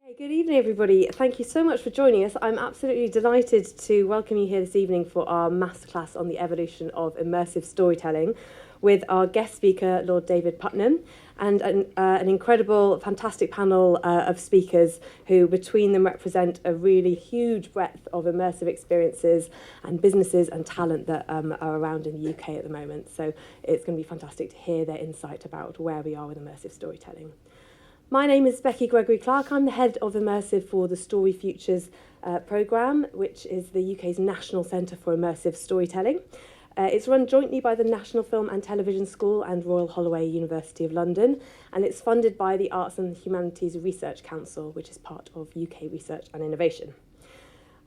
Hey, good evening, everybody. Thank you so much for joining us. I'm absolutely delighted to welcome you here this evening for our masterclass on the evolution of immersive storytelling with our guest speaker, Lord David Puttnam, and an incredible, fantastic panel of speakers who between them represent a really huge breadth of immersive experiences and businesses and talent that are around in the UK at the moment. So it's going to be fantastic to hear their insight about where we are with immersive storytelling. My name is Becky Gregory-Clarke. I'm the head of Immersive for the StoryFutures programme, which is the UK's National Centre for Immersive Storytelling. It's run jointly by the National Film and Television School and Royal Holloway University of London, and it's funded by the Arts and Humanities Research Council, which is part of UK Research and Innovation.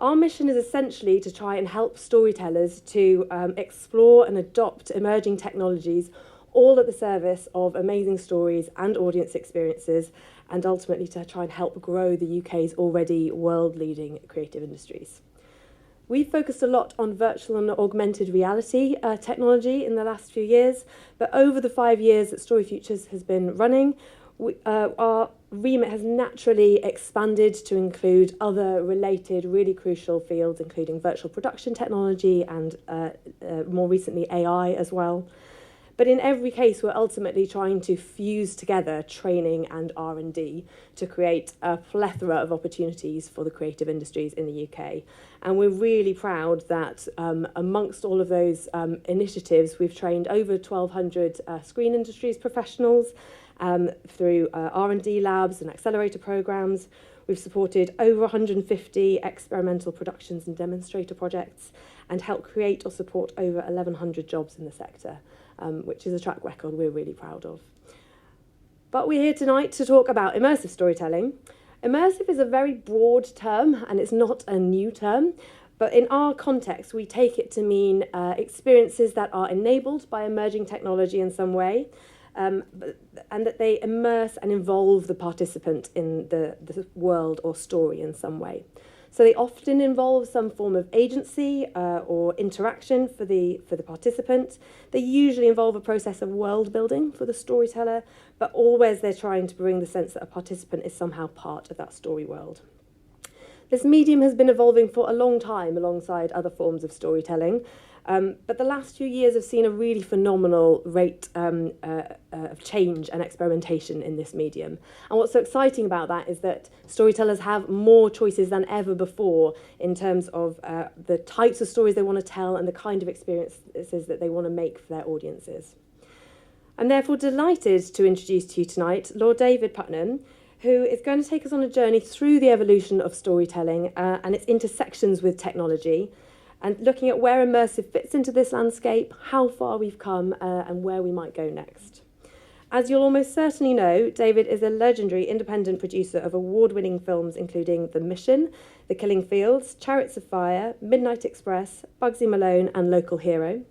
Our mission is essentially to try and help storytellers to explore and adopt emerging technologies, all at the service of amazing stories and audience experiences, and ultimately to try and help grow the UK's already world-leading creative industries. We've focused a lot on virtual and augmented reality technology in the last few years, but over the 5 years that StoryFutures has been running, our remit has naturally expanded to include other related, really crucial fields, including virtual production technology and more recently AI as well. But in every case, we're ultimately trying to fuse together training and R&D to create a plethora of opportunities for the creative industries in the UK. And we're really proud that amongst all of those initiatives, we've trained over 1,200 screen industries professionals through R&D labs and accelerator programs. We've supported over 150 experimental productions and demonstrator projects and helped create or support over 1,100 jobs in the sector. Which is a track record we're really proud of. But we're here tonight to talk about immersive storytelling. Immersive is a very broad term, and it's not a new term, but in our context, we take it to mean experiences that are enabled by emerging technology in some way, and that they immerse and involve the participant in the world or story in some way. So they often involve some form of agency or interaction for the participant. They usually involve a process of world building for the storyteller, but always they're trying to bring the sense that a participant is somehow part of that story world. This medium has been evolving for a long time alongside other forms of storytelling, but the last few years have seen a really phenomenal rate of change and experimentation in this medium. And what's so exciting about that is that storytellers have more choices than ever before in terms of the types of stories they want to tell and the kind of experiences that they want to make for their audiences. I'm therefore delighted to introduce to you tonight Lord David Puttnam, who is going to take us on a journey through the evolution of storytelling and its intersections with technology, and looking at where immersive fits into this landscape, how far we've come, and where we might go next. As you'll almost certainly know, David is a legendary independent producer of award-winning films including The Mission, The Killing Fields, Chariots of Fire, Midnight Express, Bugsy Malone and Local Hero.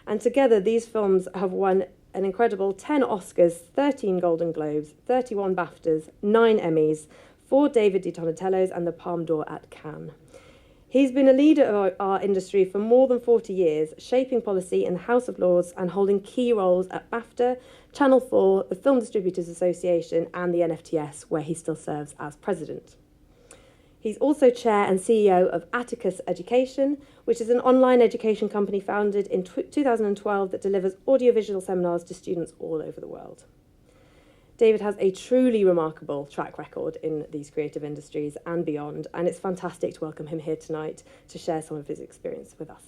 And together these films have won an incredible 10 Oscars, 13 Golden Globes, 31 BAFTAs, 9 Emmys, 4 David Di Donatellos and the Palme d'Or at Cannes. He's been a leader of our industry for more than 40 years, shaping policy in the House of Lords and holding key roles at BAFTA, Channel 4, the Film Distributors Association and the NFTS, where he still serves as president. He's also chair and CEO of Atticus Education, which is an online education company founded in 2012 that delivers audiovisual seminars to students all over the world. David has a truly remarkable track record in these creative industries and beyond, and it's fantastic to welcome him here tonight to share some of his experience with us.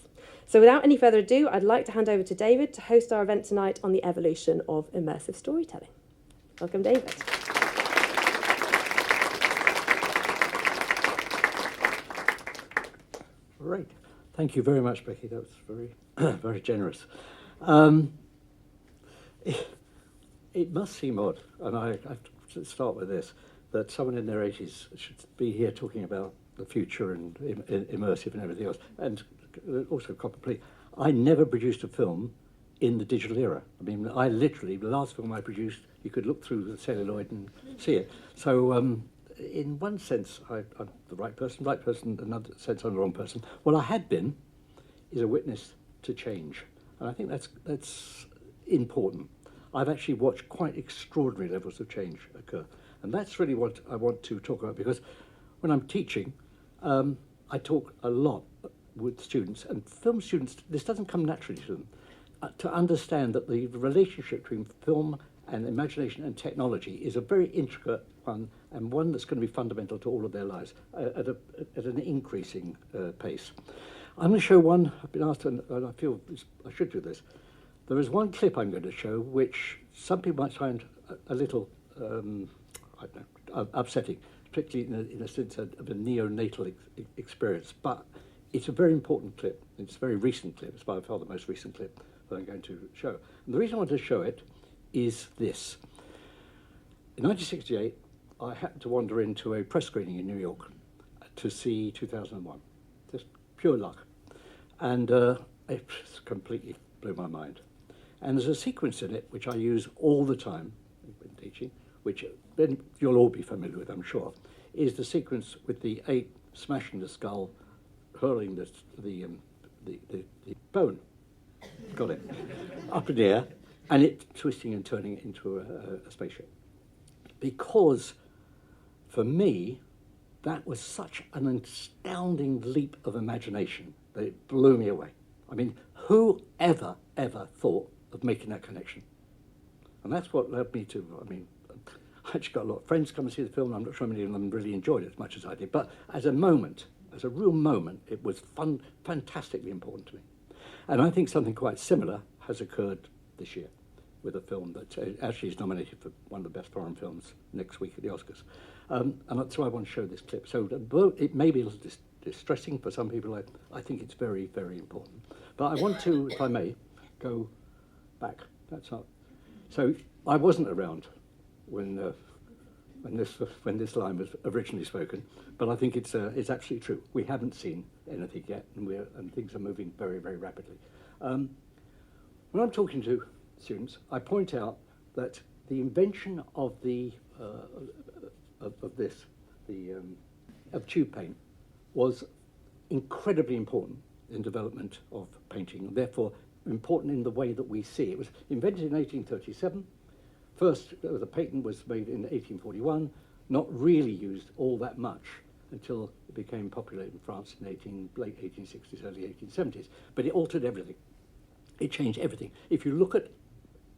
So without any further ado, I'd like to hand over to David to host our event tonight on the evolution of immersive storytelling. Welcome, David. Great. Thank you very much, Becky. That was very, very generous. It must seem odd, and I have to start with this, that someone in their 80s should be here talking about the future and immersive and everything else. And also, probably, I never produced a film in the digital era. I mean, I literally, the last film I produced, you could look through the celluloid and see it. So in one sense, I'm the right person, another sense I'm the wrong person. What I had been is a witness to change. And I think that's important. I've actually watched quite extraordinary levels of change occur. And that's really what I want to talk about, because when I'm teaching, I talk a lot with students, and film students, this doesn't come naturally to them, to understand that the relationship between film and imagination and technology is a very intricate one, and one that's going to be fundamental to all of their lives at an increasing pace. I'm going to show one. I've been asked, and I feel I should do this. There is one clip I'm going to show which some people might find a little I don't know, upsetting, particularly in a sense of a neonatal experience. But it's a very important clip. It's a very recent clip. It's by far the most recent clip that I'm going to show. And the reason I want to show it is this. In 1968, I happened to wander into a press screening in New York to see 2001. Just pure luck. And it completely blew my mind. And there's a sequence in it which I use all the time when teaching, which then you'll all be familiar with, I'm sure, is the sequence with the ape smashing the skull, hurling the bone, got it, up in the air, and it twisting and turning it into a spaceship. Because for me, that was such an astounding leap of imagination that it blew me away. I mean, who ever thought of making that connection? And that's what led me to, I mean, I actually got a lot of friends come and see the film. I'm not sure many of them really enjoyed it as much as I did. But as a moment, as a real moment, it was fantastically important to me. And I think something quite similar has occurred this year with a film that actually is nominated for one of the best foreign films next week at the Oscars. And so I want to show this clip. So it may be a little distressing for some people. I think it's very, very important. But I want to, if I may, go back. That's up. So I wasn't around when this line was originally spoken, but I think it's absolutely true. We haven't seen anything yet, and things are moving very, very rapidly. When I'm talking to students, I point out that the invention of of tube paint was incredibly important in development of painting, and therefore important in the way that we see. It was invented in 1837. First, the patent was made in 1841, not really used all that much until it became popular in France in late 1860s, early 1870s. But it altered everything. It changed everything. If you look at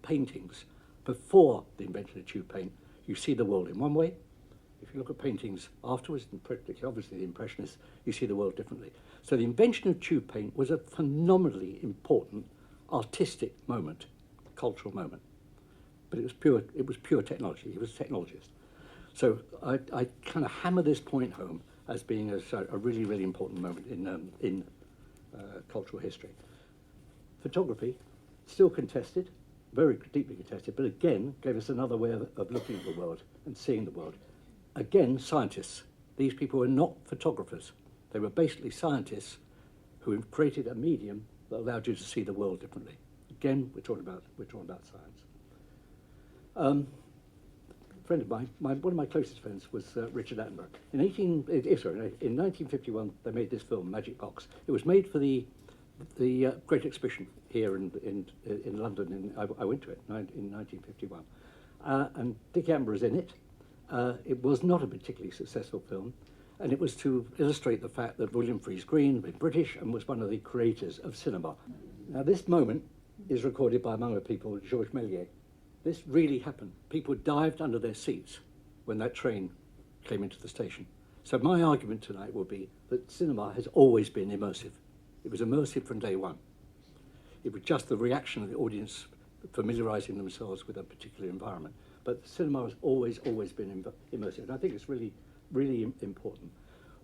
paintings before the invention of tube paint, you see the world in one way. If you look at paintings afterwards, and particularly obviously the Impressionists, you see the world differently. So the invention of tube paint was a phenomenally important artistic moment, cultural moment. But it was pure technology. He was a technologist. So I kind of hammer this point home as being a really, really important moment in cultural history. Photography, still contested, very deeply contested, but again, gave us another way of looking at the world and seeing the world. Again, scientists. These people were not photographers. They were basically scientists who created a medium that allowed you to see the world differently. Again, we're talking about science. A friend of mine, one of my closest friends, was Richard Attenborough. In 1951, they made this film, Magic Box. It was made for the Great Exhibition here in London. I went to it in 1951. And Dick Attenborough is in it. It was not a particularly successful film, and it was to illustrate the fact that William Freeze Green was British and was one of the creators of cinema. Now, this moment is recorded by, among other people, Georges Méliès. This really happened. People dived under their seats when that train came into the station. So my argument tonight will be that cinema has always been immersive. It was immersive from day one. It was just the reaction of the audience familiarising themselves with a particular environment. But cinema has always been immersive. And I think it's really, really important.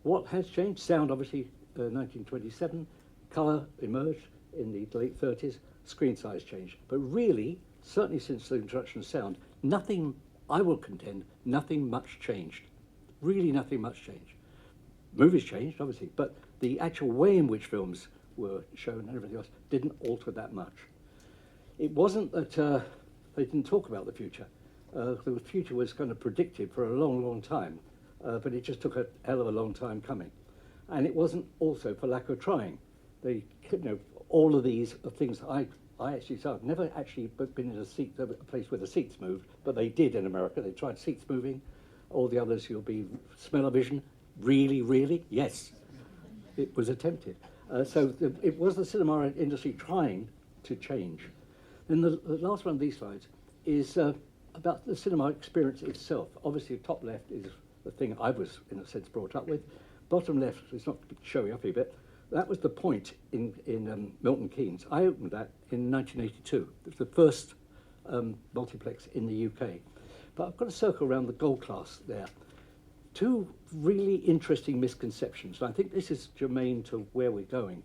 What has changed? Sound, obviously, 1927. Colour emerged in the late 30s. Screen size changed. But really, certainly since the introduction of sound, nothing, I will contend, nothing much changed. Really nothing much changed. Movies changed, obviously, but the actual way in which films were shown and everything else didn't alter that much. It wasn't that they didn't talk about the future. The future was kind of predicted for a long, long time, but it just took a hell of a long time coming. And it wasn't also for lack of trying. All of these are things that I I actually saw. I've never actually been in a place where the seats moved, but they did in America. They tried seats moving. All the others, you'll be smell-o-vision. Really, really? Yes. It was attempted. It was the cinema industry trying to change. Then the last one of these slides is about the cinema experience itself. Obviously, the top left is the thing I was, in a sense, brought up with. Bottom left is not showing up a bit. That was the point in Milton Keynes. I opened that in 1982. It was the first multiplex in the UK. But I've got a circle around the gold class there. Two really interesting misconceptions, and I think this is germane to where we're going.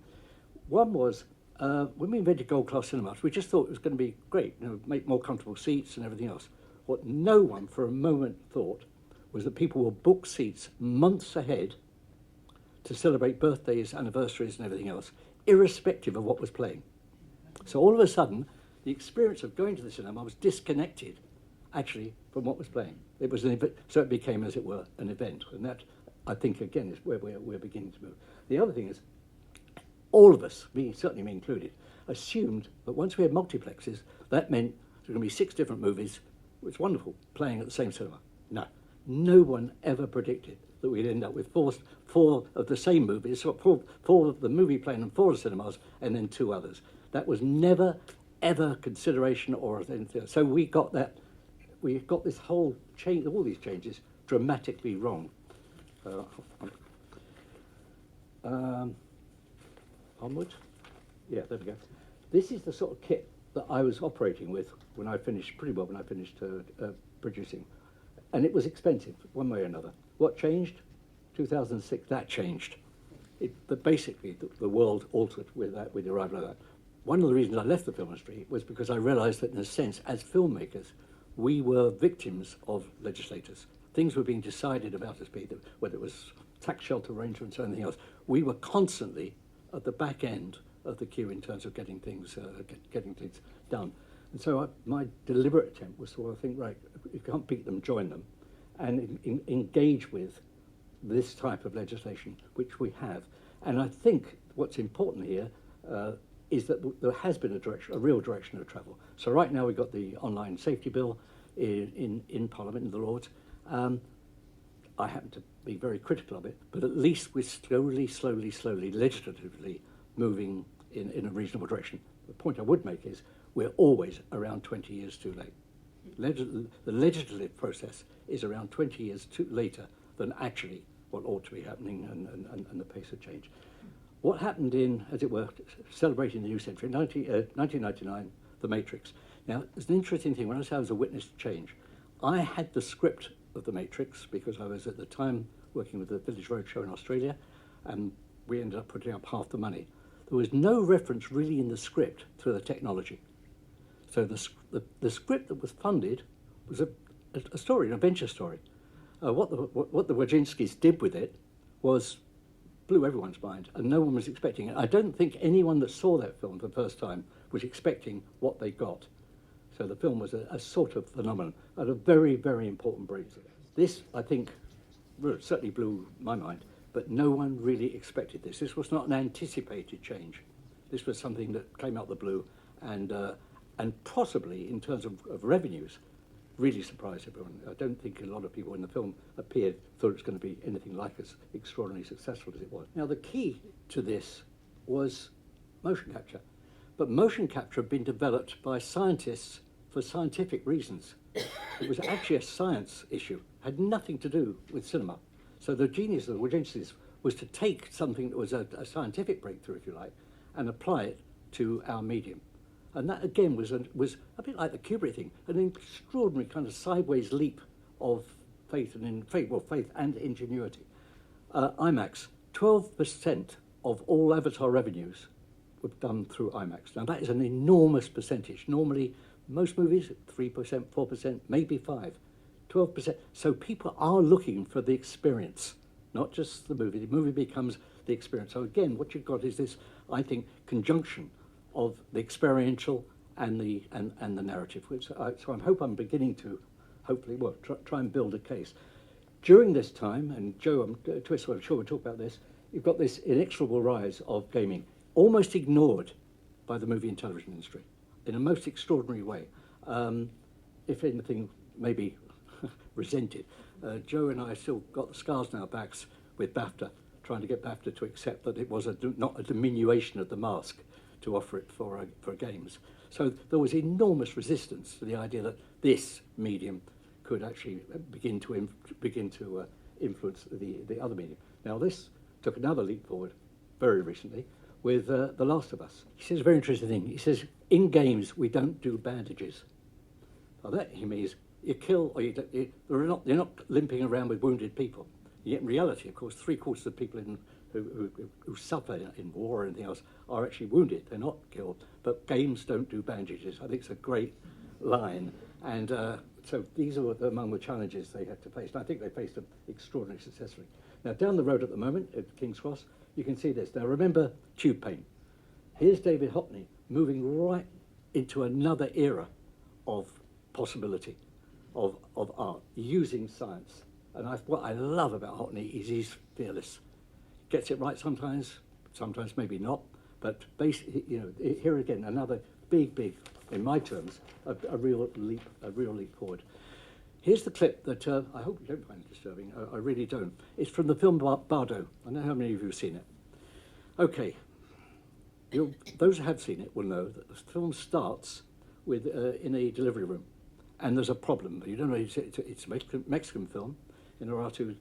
One was, when we invented gold class cinemas, we just thought it was going to be great, make more comfortable seats and everything else. What no one for a moment thought was that people will book seats months ahead to celebrate birthdays, anniversaries and everything else, irrespective of what was playing. So all of a sudden, the experience of going to the cinema was disconnected, actually, from what was playing. It was so it became, as it were, an event. And that, I think, again, is where we're beginning to move. The other thing is, all of us, certainly me included, assumed that once we had multiplexes, that meant there were going to be 6 different movies. It was wonderful, playing at the same cinema. No one ever predicted that we'd end up with four of the same movies, so four of the movie playing in 4 cinemas, and then 2 others. That was never, ever consideration or anything. So we got this whole change, all these changes, dramatically wrong. Onward? Yeah, there we go. This is the sort of kit that I was operating with when I finished producing. And it was expensive, one way or another. What changed? 2006, that changed. But basically, the world altered with the arrival of that. One of the reasons I left the film industry was because I realized that, in a sense, as filmmakers, we were victims of legislators. Things were being decided about us, whether it was tax shelter arrangements or anything else. We were constantly at the back end of the queue in terms of getting things done. And so my deliberate attempt was to think, right, if you can't beat them, join them, and engage with this type of legislation, which we have. And I think what's important here is that there has been a real direction of travel. So right now we've got the online safety bill in Parliament, in the Lords. I happen to be very critical of it, but at least we're slowly, legislatively moving in a reasonable direction. The point I would make is we're always around 20 years too late. The legislative process is around 20 years later than actually what ought to be happening and the pace of change. What happened in, as it were, celebrating the new century, 1999, The Matrix. Now, it's an interesting thing. When I say I was a witness to change, I had the script of The Matrix because I was at the time working with the Village Roadshow in Australia, and we ended up putting up half the money. There was no reference really in the script to the technology. So the script that was funded was a story, an adventure story. What the Wojcinskis did with it blew everyone's mind, and no one was expecting it. I don't think anyone that saw that film for the first time was expecting what they got. So the film was a sort of phenomenon at a very, very important break. This, I think, certainly blew my mind, but no one really expected this. This was not an anticipated change. This was something that came out of the blue and possibly, in terms of revenues, really surprised everyone. I don't think a lot of people when the film appeared thought it was going to be anything like as extraordinarily successful as it was. Now, the key to this was motion capture. But motion capture had been developed by scientists for scientific reasons. It was actually a science issue, had nothing to do with cinema. So the genius of the Wojcinskis was to take something that was a scientific breakthrough, if you like, and apply it to our medium. And that, again, was a bit like the Kubrick thing, an extraordinary kind of sideways leap of faith and ingenuity. IMAX, 12% of all Avatar revenues were done through IMAX. Now, that is an enormous percentage. Normally, most movies, 3%, 4%, maybe 5%, 12%. So people are looking for the experience, not just the movie. The movie becomes the experience. So again, what you've got is this, I think, conjunction of the experiential and the narrative. So I hope I'm beginning to, hopefully, try and build a case. During this time, and Jo Twist, I'm sure we'll talk about this, you've got this inexorable rise of gaming, almost ignored by the movie and television industry. in a most extraordinary way. If anything, maybe resented. Jo and I still got the scars on our backs with BAFTA, trying to get BAFTA to accept that it was not a diminution of the mask to offer it for games. So there was enormous resistance to the idea that this medium could actually begin to influence the other medium. Now this took another leap forward very recently with The Last of Us. He says a very interesting thing. He says, in games we don't do bandages. Now that he means you kill, or you're not limping around with wounded people. Yet in reality, of course, 3/4 of people who suffer in war or anything else are actually wounded. They're not killed. But games don't do bandages. I think it's a great line. And so these are among the challenges they had to face. And I think they faced them extraordinarily successfully. Now, down the road at the moment, at King's Cross, you can see this. Now, remember tube paint. Here's David Hockney moving right into another era of possibility, of art, using science. And what I love about Hockney is he's fearless. Gets it right sometimes maybe not. But basically, here again, another big, in my terms, a real leap forward. Here's the clip that I hope you don't find it disturbing. I really don't. It's from the film Bardo. I know how many of you have seen it. Okay. Those who have seen it will know that the film starts with in a delivery room, and there's a problem. You don't know it's a Mexican film. Inarritu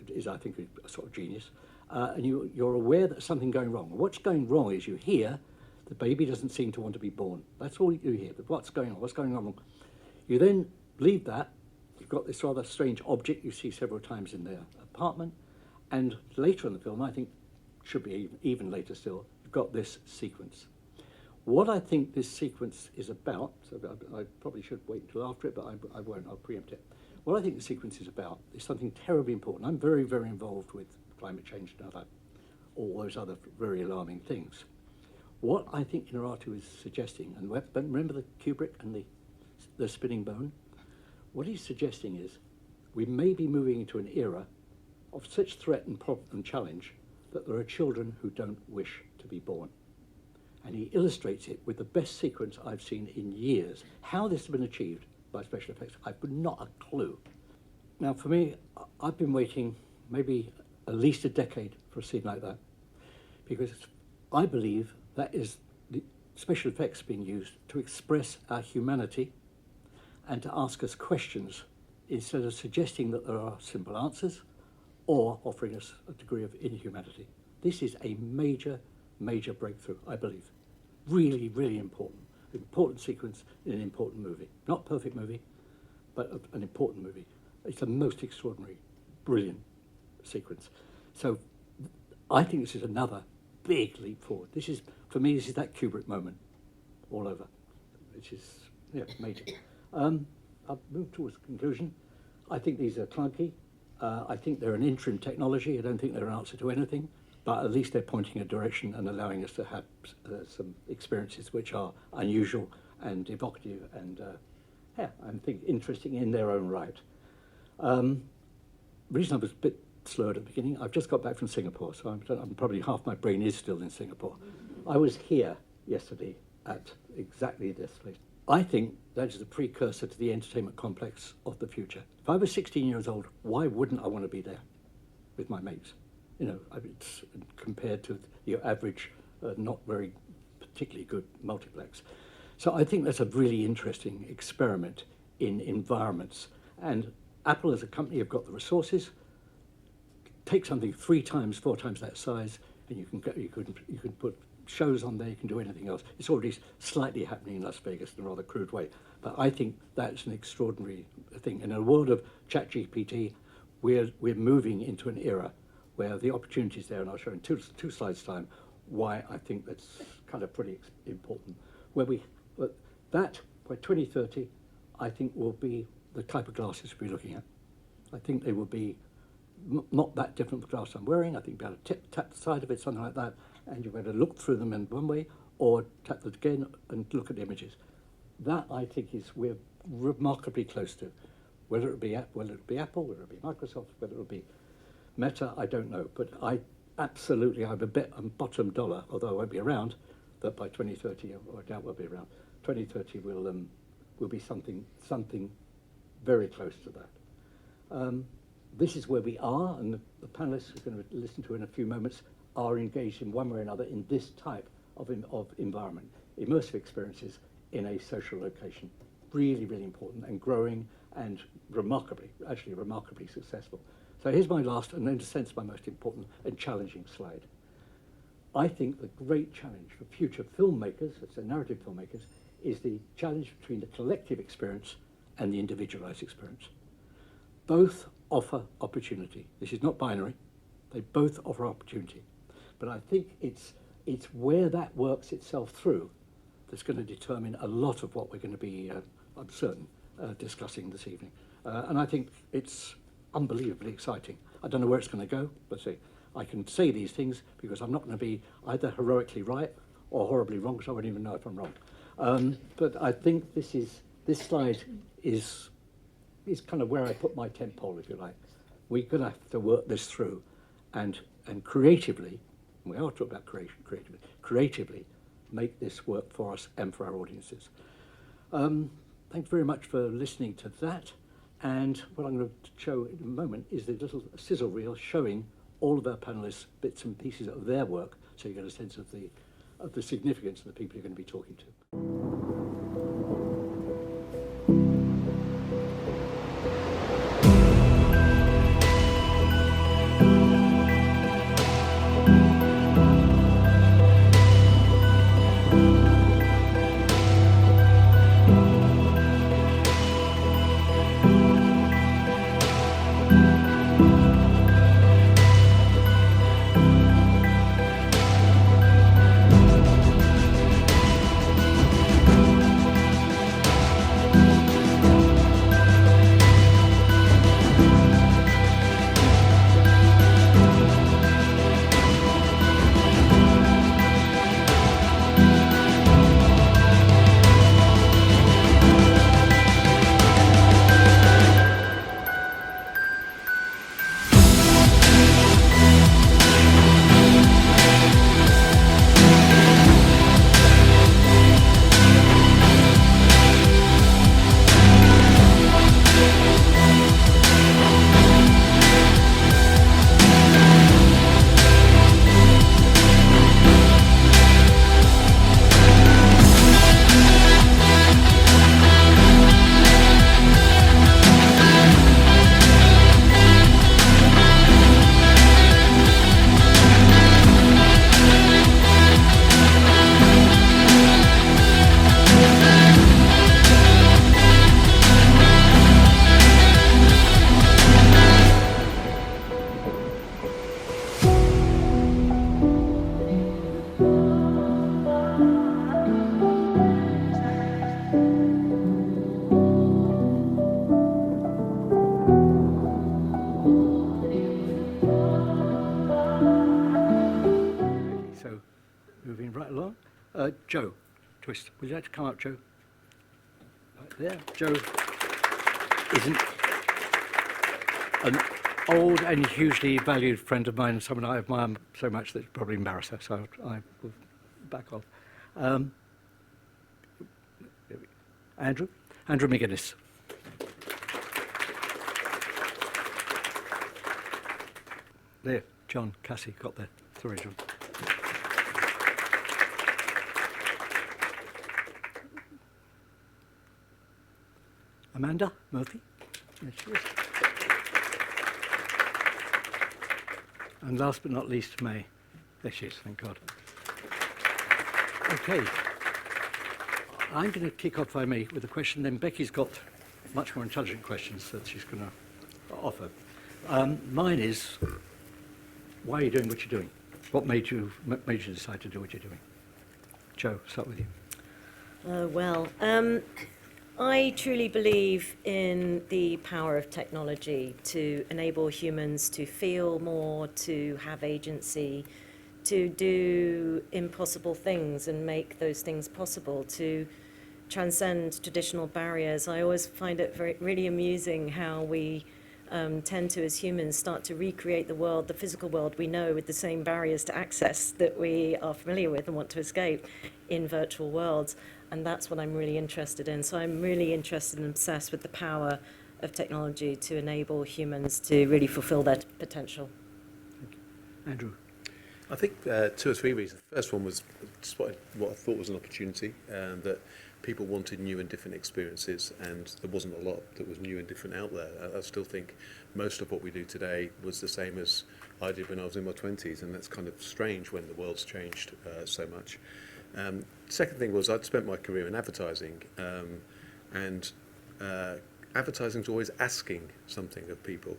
is, I think, a sort of genius, and you're aware that something going wrong. What's going wrong is you hear the baby doesn't seem to want to be born. That's all you hear. But what's going on? What's going on? You then leave that. You've got this rather strange object you see several times in their apartment, and later in the film, I think, should be even later still, you've got this sequence. What I think this sequence is about, so I probably should wait until after it, but I won't, I'll preempt it. What I think the sequence is about is something terribly important. I'm very, very involved with climate change and all those other very alarming things. What I think Inarritu is suggesting, and remember the Kubrick and the spinning bone? What he's suggesting is we may be moving into an era of such threat and problem and challenge that there are children who don't wish to be born. And he illustrates it with the best sequence I've seen in years. How this has been achieved by special effects, I've got not a clue. Now for me, I've been waiting maybe at least a decade for a scene like that, because I believe that is the special effects being used to express our humanity and to ask us questions instead of suggesting that there are simple answers or offering us a degree of inhumanity. This is a major, major breakthrough, I believe. Really, really important. Important sequence in an important movie. Not a perfect movie, but an important movie. It's a most extraordinary, brilliant sequence. So I think this is another big leap forward. This is, for me, this is that Kubrick moment all over, which is, major. I'll move towards the conclusion. I think these are clunky. I think they're an interim technology. I don't think they're an answer to anything, but at least they're pointing a direction and allowing us to have some experiences which are unusual and evocative and, I think, interesting in their own right. The reason I was a bit slurred at the beginning, I've just got back from Singapore, so I'm probably half my brain is still in Singapore. I was here yesterday at exactly this place. I think that is the precursor to the entertainment complex of the future. If I was 16 years old, why wouldn't I want to be there with my mates? It's compared to your average, not very particularly good multiplex. So I think that's a really interesting experiment in environments. And Apple as a company have got the resources. Take something 3 times, 4 times that size, and you can put shows on there, you can do anything else. It's already slightly happening in Las Vegas in a rather crude way. But I think that's an extraordinary thing. In a world of ChatGPT, we're moving into an era where the opportunities there, and I'll show in two slides' time why I think that's kind of pretty important. That, by 2030, I think will be the type of glasses we'll be looking at. I think they will be not that different from the glass I'm wearing. I think be able to tap the side of it, something like that, and you'll be able to look through them in one way, or tap it again and look at the images. That, I think, is we're remarkably close to. Whether it be Apple, whether it be Microsoft, whether it be Meta, I don't know. But I absolutely have a bet on bottom dollar, although I won't be around, that by 2030, or I doubt we'll be around, 2030 will be something very close to that. This is where we are, and the panelists we're going to listen to in a few moments are engaged in one way or another in this type of environment, immersive experiences in a social location. Really, really important and growing and remarkably successful. So here's my last, and in a sense my most important and challenging slide. I think the great challenge for future filmmakers, so narrative filmmakers, is the challenge between the collective experience and the individualized experience. Both offer opportunity. This is not binary. They both offer opportunity. But I think it's where that works itself through that's going to determine a lot of what we're going to be, I'm certain, discussing this evening. And I think it's unbelievably exciting. I don't know where it's going to go. Let's see. I can say these things because I'm not going to be either heroically right or horribly wrong, because I won't even know if I'm wrong. But I think this slide is kind of where I put my tent pole, if you like. We're going to have to work this through and creatively, we are talking about creatively make this work for us and for our audiences. Thanks very much for listening to that. And what I'm going to show in a moment is the little sizzle reel showing all of our panelists bits and pieces of their work, so you get a sense of the significance of the people you're going to be talking to. Jo Twist, would you like to come up, Jo? Right there. Jo is an old and hugely valued friend of mine, and someone I admire so much that it'd probably embarrass her, so I will back off. Andrew McGuinness. There, John, Cassy got there. Sorry, John. Amanda Murphy. There she is. And last but not least, May. There she is, thank God. Okay. I'm going to kick off, if I may, with a question. Then Becky's got much more intelligent questions that she's going to offer. Mine is, why are you doing what you're doing? What made you decide to do what you're doing? Jo, start with you. I truly believe in the power of technology to enable humans to feel more, to have agency, to do impossible things and make those things possible, to transcend traditional barriers. I always find it really amusing how we tend to, as humans, start to recreate the world, the physical world we know, with the same barriers to access that we are familiar with and want to escape in virtual worlds. And that's what I'm really interested in. So I'm really interested and obsessed with the power of technology to enable humans to really fulfill their potential. Andrew. I think 2 or 3 reasons. The first one was just what I thought was an opportunity, that people wanted new and different experiences, and there wasn't a lot that was new and different out there. I still think most of what we do today was the same as I did when I was in my 20s, and that's kind of strange when the world's changed so much. Second thing was I'd spent my career in advertising, and advertising's always asking something of people.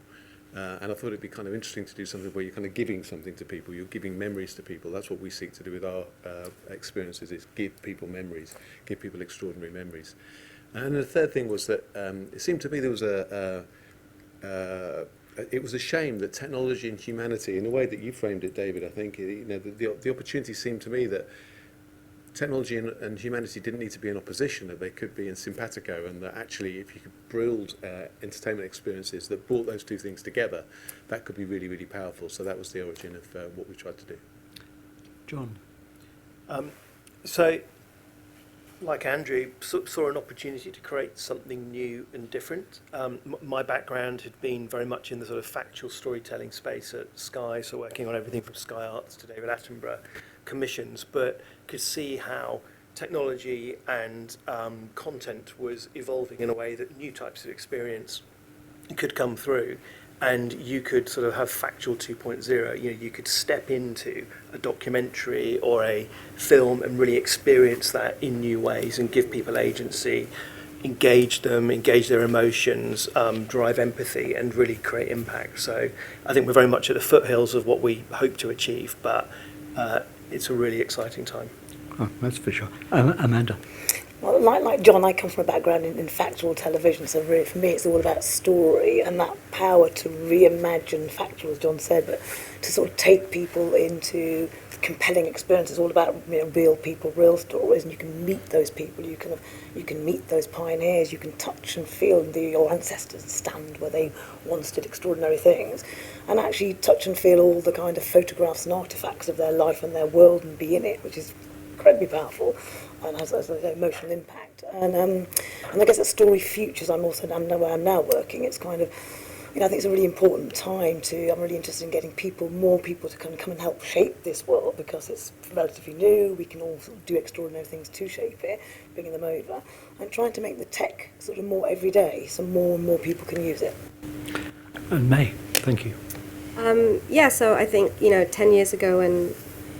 And I thought it'd be kind of interesting to do something where you're kind of giving something to people, you're giving memories to people. That's what we seek to do with our experiences, is give people memories, give people extraordinary memories. And the third thing was that it seemed to me there was it was a shame that technology and humanity, in the way that you framed it, David, I think, the opportunity seemed to me that technology and humanity didn't need to be in opposition, that they could be in simpatico, and that actually if you could build entertainment experiences that brought those two things together, that could be really, really powerful. So that was the origin of what we tried to do. John. So, like Andrew, saw an opportunity to create something new and different. My background had been very much in the sort of factual storytelling space at Sky, so working on everything from Sky Arts to David Attenborough commissions, but could see how technology and content was evolving in a way that new types of experience could come through, and you could sort of have factual 2.0. You could step into a documentary or a film and really experience that in new ways and give people agency, engage them, engage their emotions, drive empathy, and really create impact. So I think we're very much at the foothills of what we hope to achieve, but it's a really exciting time. Oh, that's for sure. Amanda. Well, like John, I come from a background in factual television, so really for me it's all about story and that power to reimagine factual, as John said, but to sort of take people into compelling experiences, all about real people, real stories, and you can meet those people, you can meet those pioneers, you can touch and feel your ancestors stand where they once did extraordinary things, and actually touch and feel all the kind of photographs and artifacts of their life and their world and be in it, which is incredibly powerful and has an emotional impact. And I guess at StoryFutures, where I'm now working, it's kind of, I think it's a really important time I'm really interested in getting more people to kind of come and help shape this world, because it's relatively new, we can all sort of do extraordinary things to shape it, bringing them over, and trying to make the tech sort of more everyday, so more and more people can use it. And May, thank you. So I think, 10 years ago when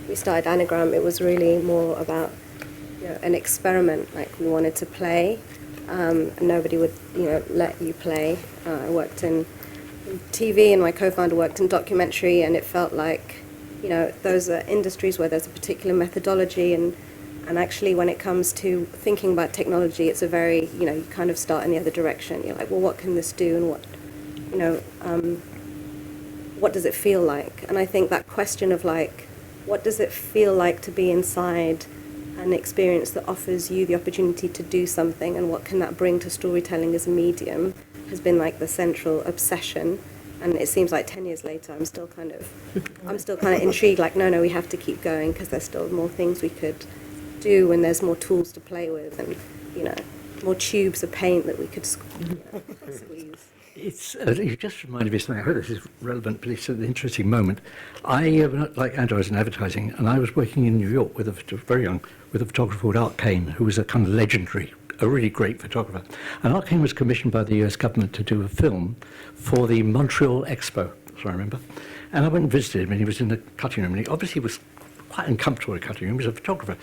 we started Anagram, it was really more about an experiment. Like, we wanted to play, and nobody would let you play. I worked in TV, and my co-founder worked in documentary, and it felt like those are industries where there's a particular methodology, and actually when it comes to thinking about technology, it's a very you kind of start in the other direction. You're like, well, what can this do, and what does it feel like? And I think that question of like, what does it feel like to be inside an experience that offers you the opportunity to do something, and what can that bring to storytelling as a medium, has been like the central obsession. And it seems like 10 years later, I'm still kind of intrigued, like, no, we have to keep going, because there's still more things we could do, and there's more tools to play with, and more tubes of paint that we could squeeze. You just reminded me of something. I hope this is relevant, but it's an interesting moment. Like Andrew, I was in advertising, and I was working in New York with a photographer called Art Kane, who was a kind of legendary, a really great photographer. And Art Kane was commissioned by the US government to do a film for the Montreal Expo, as I remember. And I went and visited him, and he was in the cutting room, and he obviously was quite uncomfortable in the cutting room. He was a photographer.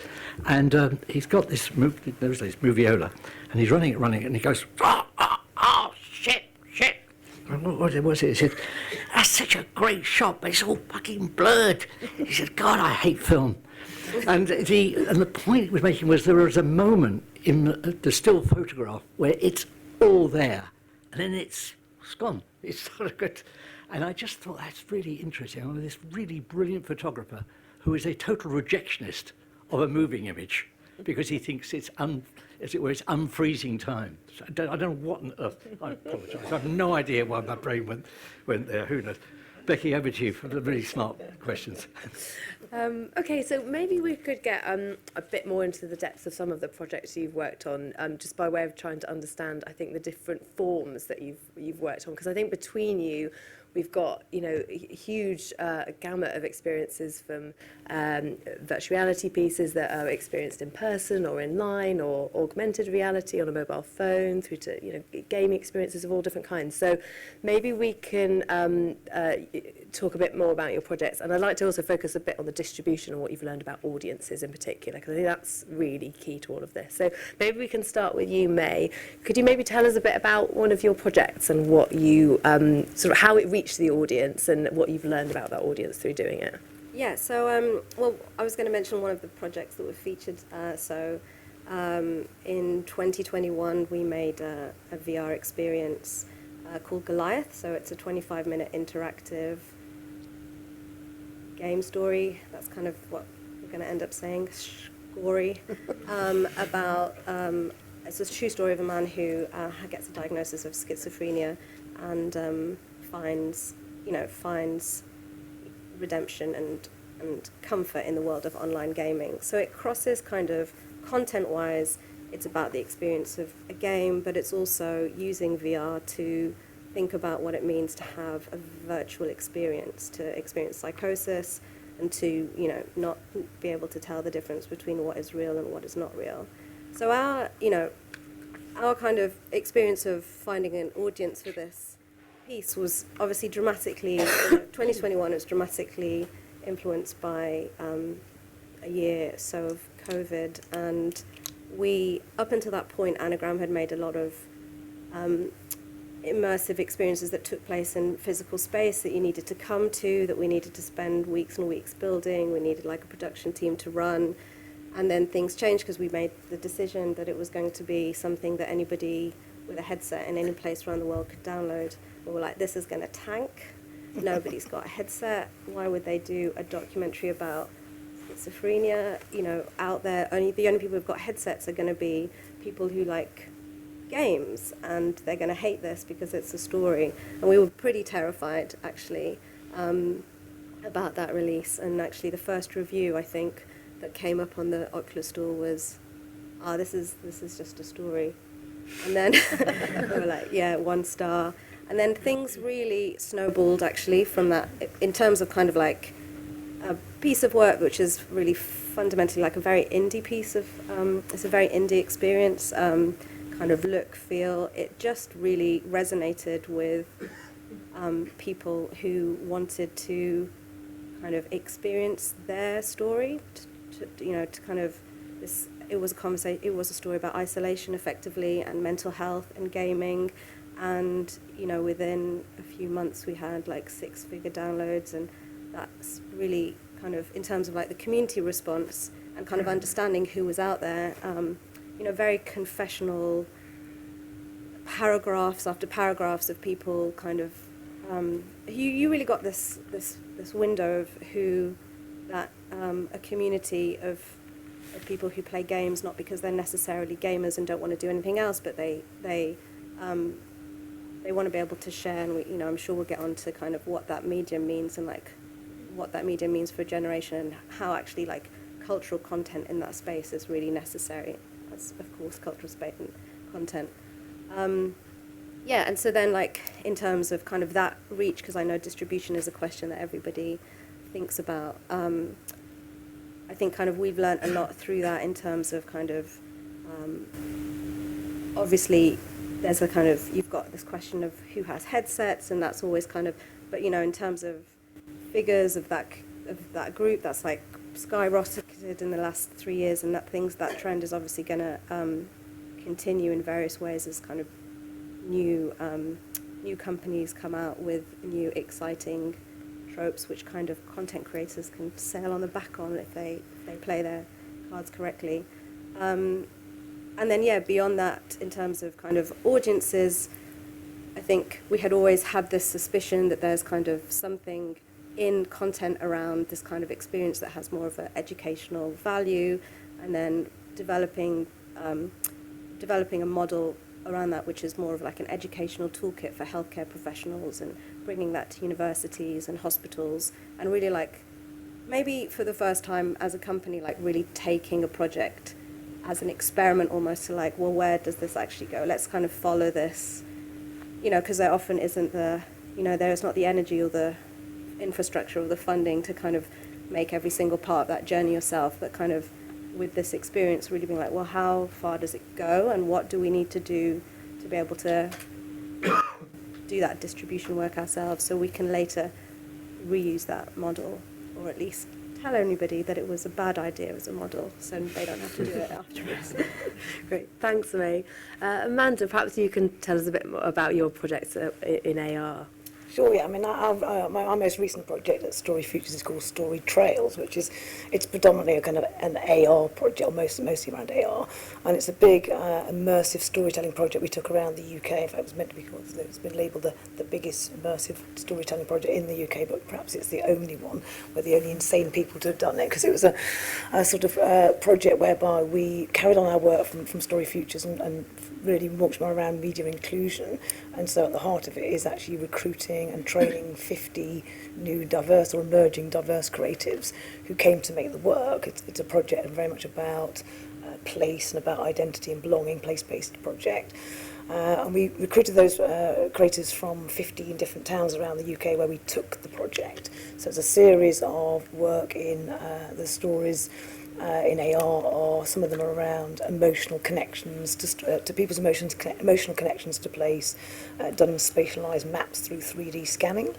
And he's got this moviola, and he's running it, and he goes, shit. What was it? He said, that's such a great shot, but it's all fucking blurred. He said, God, I hate film. And the point he was making was there was a moment in the still photograph where it's all there, and then it's gone. It's sort of good. And I just thought that's really interesting. This really brilliant photographer who is a total rejectionist of a moving image, because he thinks it's unfreezing time. So I don't know what on earth. I apologise. I have no idea why my brain went there. Who knows? Becky, over to you for the really smart questions. Okay, so maybe we could get a bit more into the depths of some of the projects you've worked on, just by way of trying to understand, I think, the different forms that you've worked on, because I think between you, we've got, you know, a huge gamut of experiences, from virtual reality pieces that are experienced in person or in line, or augmented reality on a mobile phone, through to, you know, gaming experiences of all different kinds. So maybe we can talk a bit more about your projects, and I'd like to also focus a bit on the distribution and what you've learned about audiences in particular, because I think that's really key to all of this. So maybe we can start with you, May. Could you maybe tell us a bit about one of your projects and what you sort of how it reached the audience and what you've learned about that audience through doing it? Yeah, so, well, I was going to mention one of the projects that were featured. In 2021, we made a VR experience called Goliath. So it's a 25-minute interactive game story. That's kind of what we're going to end up saying, gory, about, it's a true story of a man who gets a diagnosis of schizophrenia and finds redemption and comfort in the world of online gaming. So it crosses kind of content-wise, it's about the experience of a game, but it's also using VR to think about what it means to have a virtual experience, to experience psychosis, and to, you know, not be able to tell the difference between what is real and what is not real. So our kind of experience of finding an audience for this piece was obviously dramatically, 2021 was dramatically influenced by a year or so of COVID, and we, up until that point, Anagram had made a lot of immersive experiences that took place in physical space that you needed to come to, that we needed to spend weeks and weeks building. We needed like a production team to run, and then things changed because we made the decision that it was going to be something that anybody with a headset in any place around the world could download. We were like, this is going to tank. Nobody's got a headset. Why would they do a documentary about schizophrenia, you know, out there? The only people who've got headsets are going to be people who like games, and they're going to hate this because it's a story. And we were pretty terrified, actually, about that release. And actually, the first review, I think, that came up on the Oculus store was, this is just a story. And then we were like, yeah, 1 star. And then things really snowballed, actually, from that, in terms of kind of like a piece of work which is really fundamentally like a very indie piece of, it's a very indie experience, kind of look, feel. It just really resonated with people who wanted to kind of experience their story, to kind of, it was a story about isolation, effectively, and mental health and gaming. And, you know, within a few months we had like 6-figure downloads, and that's really kind of, in terms of like the community response and kind of understanding who was out there, very confessional paragraphs after paragraphs of people kind of, you really got this window of who that, a community of people who play games, not because they're necessarily gamers and don't want to do anything else, but they want to be able to share, and I'm sure we'll get on to kind of what that medium means and like what that medium means for a generation, and how actually like cultural content in that space is really necessary, as of course cultural space and content. And so then like in terms of kind of that reach, because I know distribution is a question that everybody thinks about, I think kind of we've learned a lot through that in terms of kind of, obviously there's a kind of, you've got this question of who has headsets, and that's always kind of, but in terms of figures of that group, that's like skyrocketed in the last 3 years, and that trend is obviously going to continue in various ways as kind of new companies come out with new exciting tropes, which kind of content creators can sail on the back on if they play their cards correctly. And then, beyond that, in terms of kind of audiences, I think we had always had this suspicion that there's kind of something in content around this kind of experience that has more of an educational value, and then developing a model around that, which is more of like an educational toolkit for healthcare professionals and bringing that to universities and hospitals, and really like maybe for the first time as a company, like really taking a project as an experiment almost to like, well, where does this actually go? Let's kind of follow this, you know, because there often isn't the, you know, there is not the energy or the infrastructure or the funding to kind of make every single part of that journey yourself, but kind of with this experience really being like, well, how far does it go and what do we need to do to be able to do that distribution work ourselves so we can later reuse that model, or at least tell anybody that it was a bad idea as a model so they don't have to do it afterwards. Great, thanks, May. Amanda, perhaps you can tell us a bit more about your projects in AR. Sure, yeah. I mean, my most recent project at StoryFutures is called StoryTrails, which is, it's predominantly a kind of an AR project, or mostly around AR, and it's a big immersive storytelling project we took around the UK. In fact, it was meant to be called, it's been labelled the biggest immersive storytelling project in the UK, but perhaps it's the only one, we're the only insane people to have done it, because it was a sort of project whereby we carried on our work from StoryFutures and really walked around media inclusion, and so at the heart of it is actually recruiting and training 50 new diverse or emerging diverse creatives who came to make the work. It's a project very much about place and about identity and belonging, place-based project. And we recruited those creators from 15 different towns around the UK where we took the project. So it's a series of work in the stories in AR, or some of them are around emotional connections to people's emotions, emotional connections to place, done spatialised maps through 3D scanning,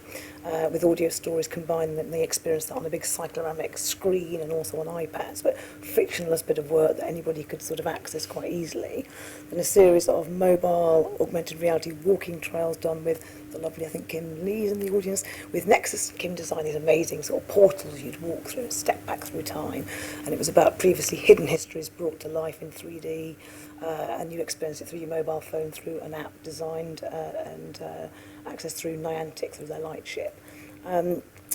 with audio stories combined, and they experience that on a big cycloramic screen and also on iPads, but frictionless bit of work that anybody could sort of access quite easily. And a series of mobile augmented reality walking trails done with the lovely, I think, Kim-Leigh's in the audience, with Nexus. Kim designed these amazing sort of portals you'd walk through and step back through time, and it was about previously hidden histories brought to life in 3D, and you experience it through your mobile phone through an app designed and accessed through Niantic, through their light ship.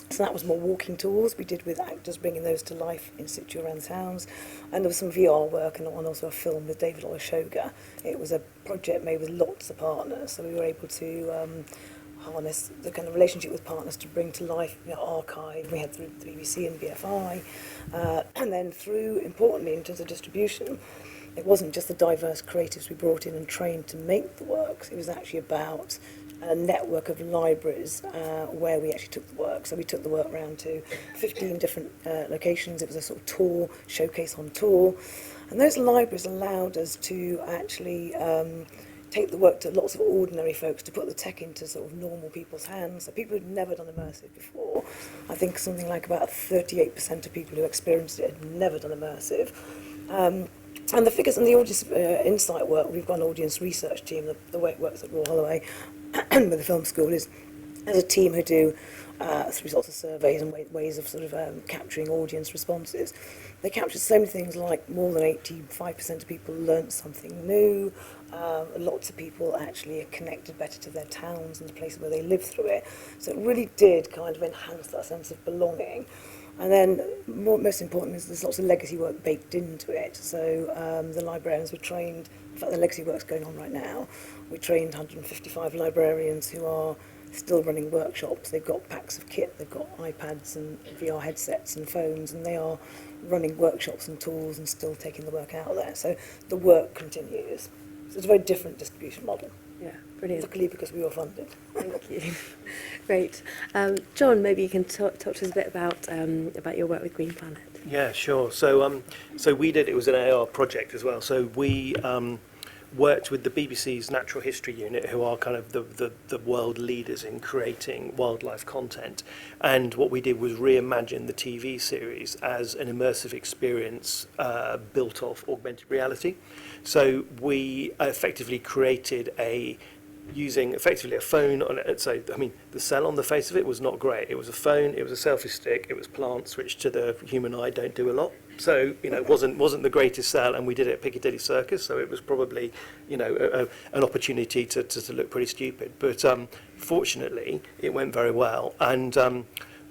So that was more walking tours we did with actors, bringing those to life in situ around towns. And there was some VR work and also a film with David Olashoga. It was a project made with lots of partners, so we were able to harness the kind of relationship with partners to bring to life, you know, archive we had through the BBC and BFI, and then through, importantly, in terms of distribution, it wasn't just the diverse creatives we brought in and trained to make the works, it was actually about a network of libraries where we actually took the work. So we took the work around to 15 different locations. It was a sort of tour, showcase on tour, and those libraries allowed us to actually take the work to lots of ordinary folks, to put the tech into sort of normal people's hands. So people who'd never done immersive before, I think something like about 38% of people who experienced it had never done immersive. And the figures and the audience insight work, we've got an audience research team, the way it works at Royal Holloway with the film school is there's a team who do through lots of surveys and ways of sort of capturing audience responses. They captured so many things, like more than 85% of people learnt something new. Lots of people actually are connected better to their towns and the places where they live through it. So it really did kind of enhance that sense of belonging. And then, most important, is there's lots of legacy work baked into it. So the librarians were trained, in fact the legacy work's going on right now. We trained 155 librarians who are still running workshops. They've got packs of kit, they've got iPads and VR headsets and phones, and they are running workshops and tools and still taking the work out there. So the work continues. So it's a very different distribution model. Yeah, brilliant. Luckily, because we were funded. Thank you. Great. John, maybe you can talk to us a bit about your work with Green Planet. Yeah, sure. So it was an AR project as well. So we worked with the BBC's Natural History Unit, who are kind of the world leaders in creating wildlife content. And what we did was reimagine the TV series as an immersive experience built off augmented reality. So we effectively created using effectively a phone on it. So, I mean, the cell on the face of it was not great. It was a phone, it was a selfie stick, it was plants, which to the human eye don't do a lot. So, you know, it wasn't the greatest sell, and we did it at Piccadilly Circus, so it was probably, you know, an opportunity to look pretty stupid. But fortunately, it went very well. And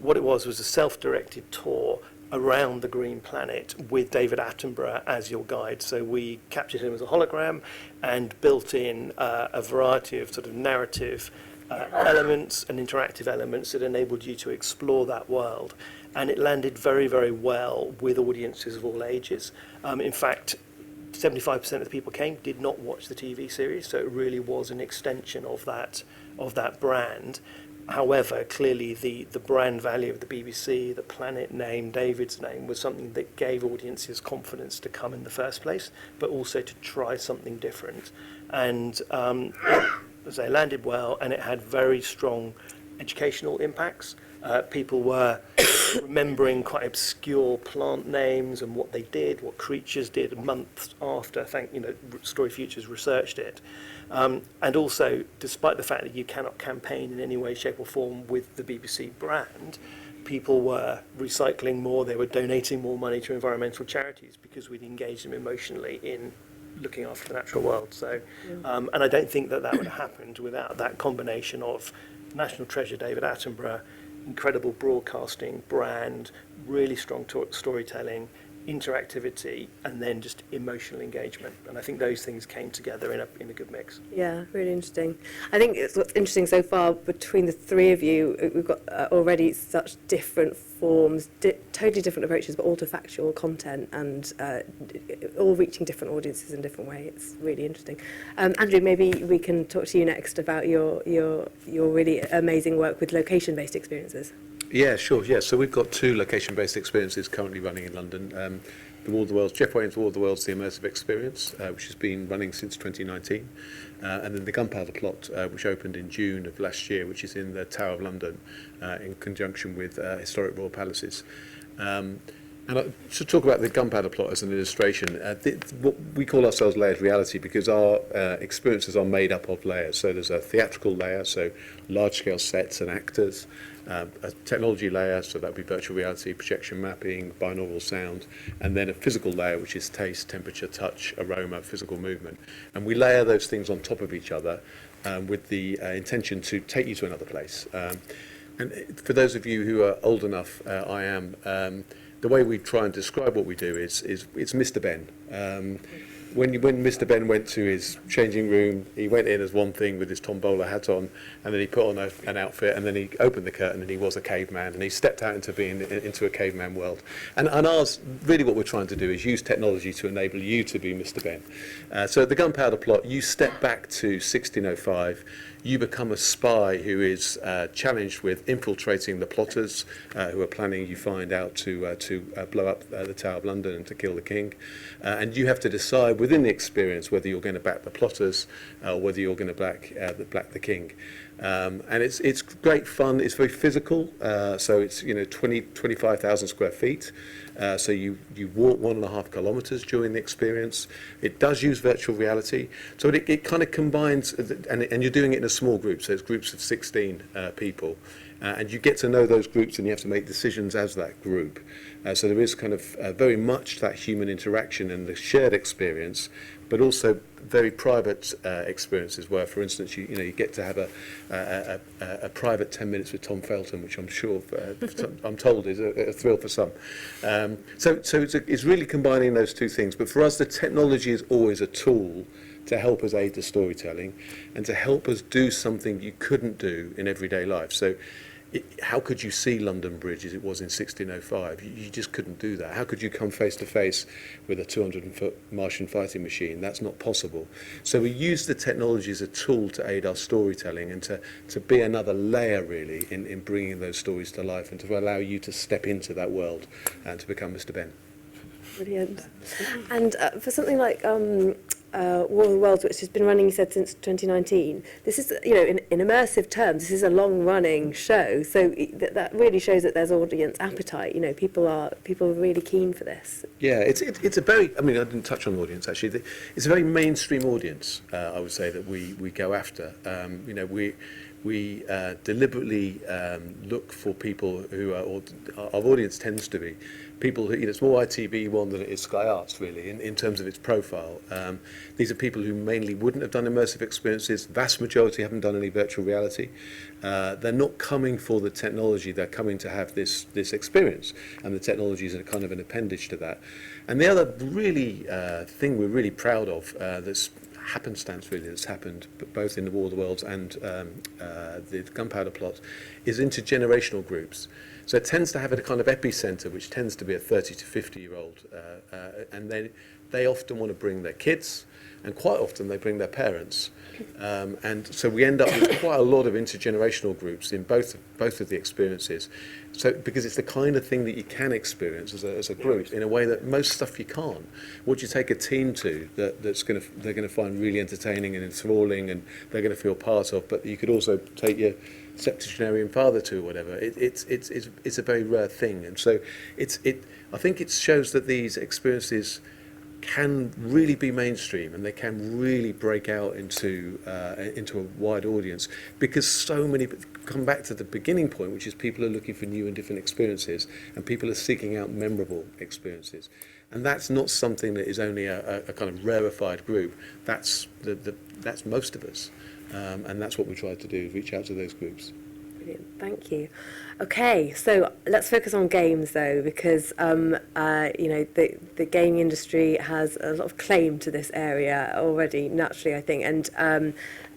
what it was a self-directed tour around the Green Planet with David Attenborough as your guide. So we captured him as a hologram and built in a variety of sort of narrative elements and interactive elements that enabled you to explore that world. And it landed very, very well with audiences of all ages. In fact, 75% of the people came did not watch the TV series, so it really was an extension of that brand. However, clearly the brand value of the BBC, the planet name, David's name, was something that gave audiences confidence to come in the first place, but also to try something different. And as I landed well, and it had very strong educational impacts. People were remembering quite obscure plant names and what they did, what creatures did months after. StoryFutures researched it. And also, despite the fact that you cannot campaign in any way, shape or form with the BBC brand, people were recycling more, they were donating more money to environmental charities because we'd engaged them emotionally in looking after the natural world. So, and I don't think that would have happened without that combination of national treasure David Attenborough, incredible broadcasting, brand, really strong storytelling, interactivity, and then just emotional engagement. And I think those things came together in a good mix. Yeah, really interesting. I think what's interesting so far between the three of you, we've got already such different forms, totally different approaches, but all to factual content and all reaching different audiences in different ways. It's really interesting. Andrew, maybe we can talk to you next about your really amazing work with location-based experiences. Yeah, sure. Yeah, so we've got 2 location-based experiences currently running in London. The War of the Worlds, Jeff Wayne's War of the Worlds, the immersive experience, which has been running since 2019, and then the Gunpowder Plot, which opened in June of last year, which is in the Tower of London, in conjunction with historic royal palaces. And I should talk about the Gunpowder Plot as an illustration. What we call ourselves layered reality because our experiences are made up of layers. So there's a theatrical layer, so large-scale sets and actors, a technology layer, so that would be virtual reality, projection mapping, binaural sound, and then a physical layer, which is taste, temperature, touch, aroma, physical movement. And we layer those things on top of each other with the intention to take you to another place. And for those of you who are old enough, I am, the way we try and describe what we do is it's Mr. Ben. When Mr. Ben went to his changing room, he went in as one thing with his Tom Bowler hat on, and then he put on an outfit, and then he opened the curtain, and he was a caveman, and he stepped out into a caveman world. And ours, really what we're trying to do is use technology to enable you to be Mr. Ben. So the Gunpowder Plot, you step back to 1605, you become a spy who is challenged with infiltrating the plotters who are planning, you find out, to blow up the Tower of London and to kill the king. And you have to decide within the experience whether you're going to back the plotters or whether you're going to back the king. And it's great fun. It's very physical. So it's 25,000 square feet. So you walk 1.5 kilometres during the experience. It does use virtual reality. So it kind of combines, and you're doing it in a small group. So it's groups of 16 people. And you get to know those groups and you have to make decisions as that group. So there is kind of very much that human interaction and the shared experience, but also very private experiences where, for instance, you get to have a private 10 minutes with Tom Felton, which I'm sure, I'm told, is a thrill for some. So it's really combining those two things. But for us, the technology is always a tool to help us aid the storytelling and to help us do something you couldn't do in everyday life. So how could you see London Bridge as it was in 1605? You just couldn't do that. How could you come face to face with a 200-foot Martian fighting machine? That's not possible. So we use the technology as a tool to aid our storytelling and to be another layer, really, in bringing those stories to life and to allow you to step into that world and to become Mr. Ben. Brilliant. And for something like War of the Worlds, which has been running, you said, since 2019, this is, in immersive terms, this is a long-running show. So that really shows that there's audience appetite. People are really keen for this. Yeah, it's a very, I didn't touch on audience, actually. It's a very mainstream audience, I would say, that we go after. we deliberately look for people who are, or our audience tends to be, people who, it's more ITV1 than it is Sky Arts, really, in terms of its profile. These are people who mainly wouldn't have done immersive experiences. Vast majority haven't done any virtual reality. They're not coming for the technology, they're coming to have this experience, and the technology is a kind of an appendage to that. And the other really thing we're really proud of, that's happenstance really that's happened both in the War of the Worlds and the Gunpowder Plot, is intergenerational groups. So it tends to have a kind of epicenter, which tends to be a 30 to 50-year-old, and they often want to bring their kids, and quite often they bring their parents. And so we end up with quite a lot of intergenerational groups in both of the experiences. So because it's the kind of thing that you can experience as a group in a way that most stuff you can't. What you take a team to they're going to find really entertaining and enthralling, and they're going to feel part of, but you could also take your septuagenarian father to, or whatever. It's a very rare thing, and so I think it shows that these experiences can really be mainstream, and they can really break out into a wide audience, because so many come back to the beginning point, which is people are looking for new and different experiences, and people are seeking out memorable experiences. And that's not something that is only a kind of rarefied group. That's most of us, and that's what we try to do, reach out to those groups. Brilliant, thank you. Okay, so let's focus on games though, because the gaming industry has a lot of claim to this area already, naturally, I think, and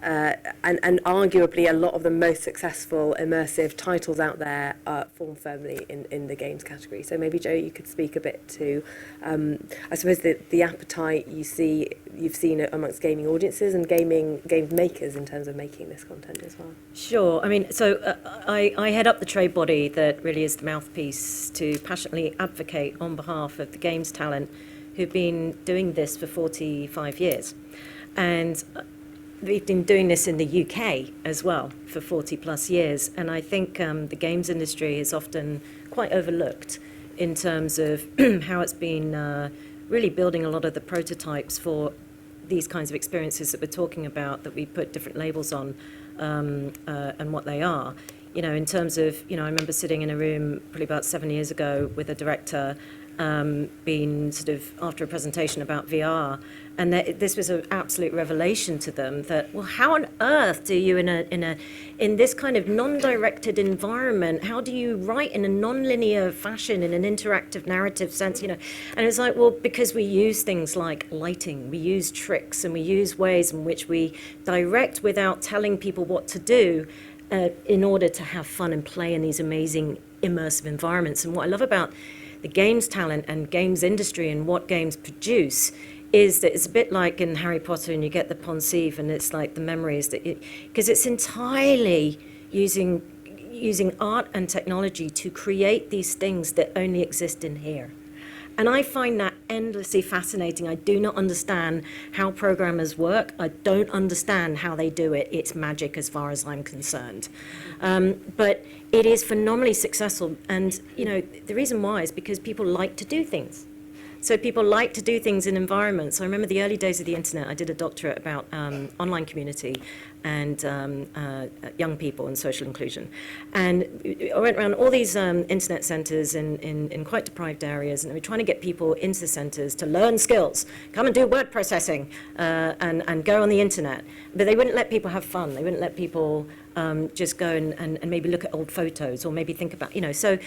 arguably a lot of the most successful immersive titles out there form firmly in the games category. So maybe Jo, you could speak a bit to, I suppose, the appetite you've seen amongst gaming audiences and game makers in terms of making this content as well. Sure. I mean, so I head up the trade body that really is the mouthpiece to passionately advocate on behalf of the games talent who've been doing this for 45 years. And we've been doing this in the UK as well for 40 plus years. And I think the games industry is often quite overlooked in terms of how it's been really building a lot of the prototypes for these kinds of experiences that we're talking about, that we put different labels on and what they are. You know, in terms of, I remember sitting in a room probably about 7 years ago with a director being sort of after a presentation about VR, and this was an absolute revelation to them that, well, how on earth do you in this kind of non-directed environment, how do you write in a non-linear fashion in an interactive narrative sense, And it's like, well, because we use things like lighting, we use tricks, and we use ways in which we direct without telling people what to do, in order to have fun and play in these amazing immersive environments. And what I love about the games talent and games industry and what games produce is that it's a bit like in Harry Potter, and you get the Pensieve, and it's like the memories because it's entirely using art and technology to create these things that only exist in here. And I find that endlessly fascinating. I do not understand how programmers work. I don't understand how they do it. It's magic as far as I'm concerned. But it is phenomenally successful. And, the reason why is because people like to do things. So people like to do things in environments. I remember the early days of the internet. I did a doctorate about online community and young people and social inclusion. And I went around all these internet centres in quite deprived areas, and we were trying to get people into the centres to learn skills, come and do word processing, and go on the internet. But they wouldn't let people have fun. They wouldn't let people just go and maybe look at old photos, or maybe think about, so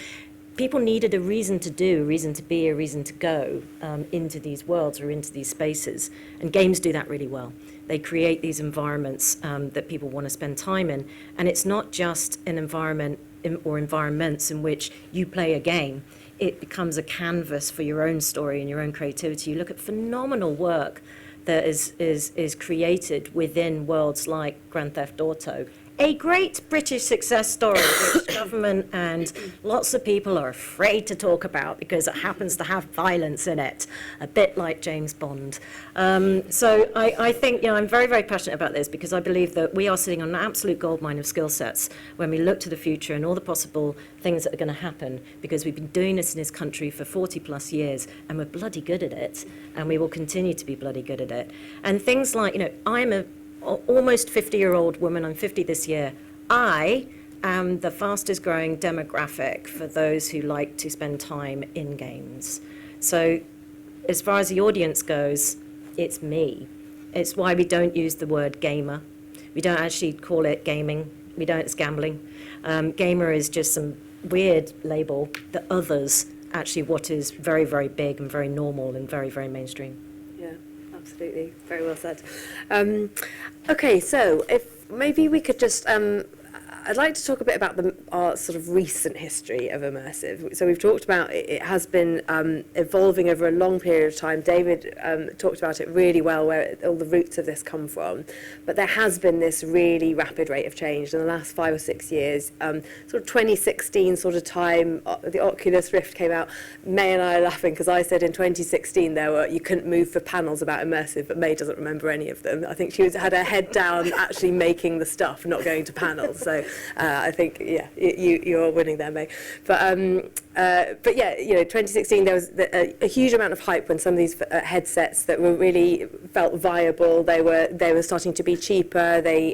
people needed a reason to do, a reason to be, a reason to go into these worlds or into these spaces. And games do that really well. They create these environments that people want to spend time in. And it's not just an environment or environments in which you play a game. It becomes a canvas for your own story and your own creativity. You look at phenomenal work that is created within worlds like Grand Theft Auto. A great British success story which government and lots of people are afraid to talk about because it happens to have violence in it, a bit like James Bond. So I think, I'm very, very passionate about this, because I believe that we are sitting on an absolute goldmine of skill sets when we look to the future and all the possible things that are going to happen, because we've been doing this in this country for 40 plus years, and we're bloody good at it, and we will continue to be bloody good at it. And things like, I'm a almost 50-year-old woman, I'm 50 this year. I am the fastest growing demographic for those who like to spend time in games. So as far as the audience goes, it's me. It's why we don't use the word gamer. We don't actually call it gaming. We don't, it's gambling. Gamer is just some weird label. The others actually what is very, very big and very normal and very, very mainstream. Yeah, absolutely. Very well said. Okay, so if maybe we could just, I'd like to talk a bit about our sort of recent history of immersive. So we've talked about it has been evolving over a long period of time. David talked about it really well, where all the roots of this come from. But there has been this really rapid rate of change in the last 5 or 6 years. Sort of 2016 sort of time, the Oculus Rift came out. May and I are laughing because I said in 2016 you couldn't move for panels about immersive, but May doesn't remember any of them. I think she had her head down actually making the stuff, not going to panels. So I think, yeah, you're winning there, May. But yeah, 2016 there was a huge amount of hype when some of these headsets that were really felt viable. They were starting to be cheaper. They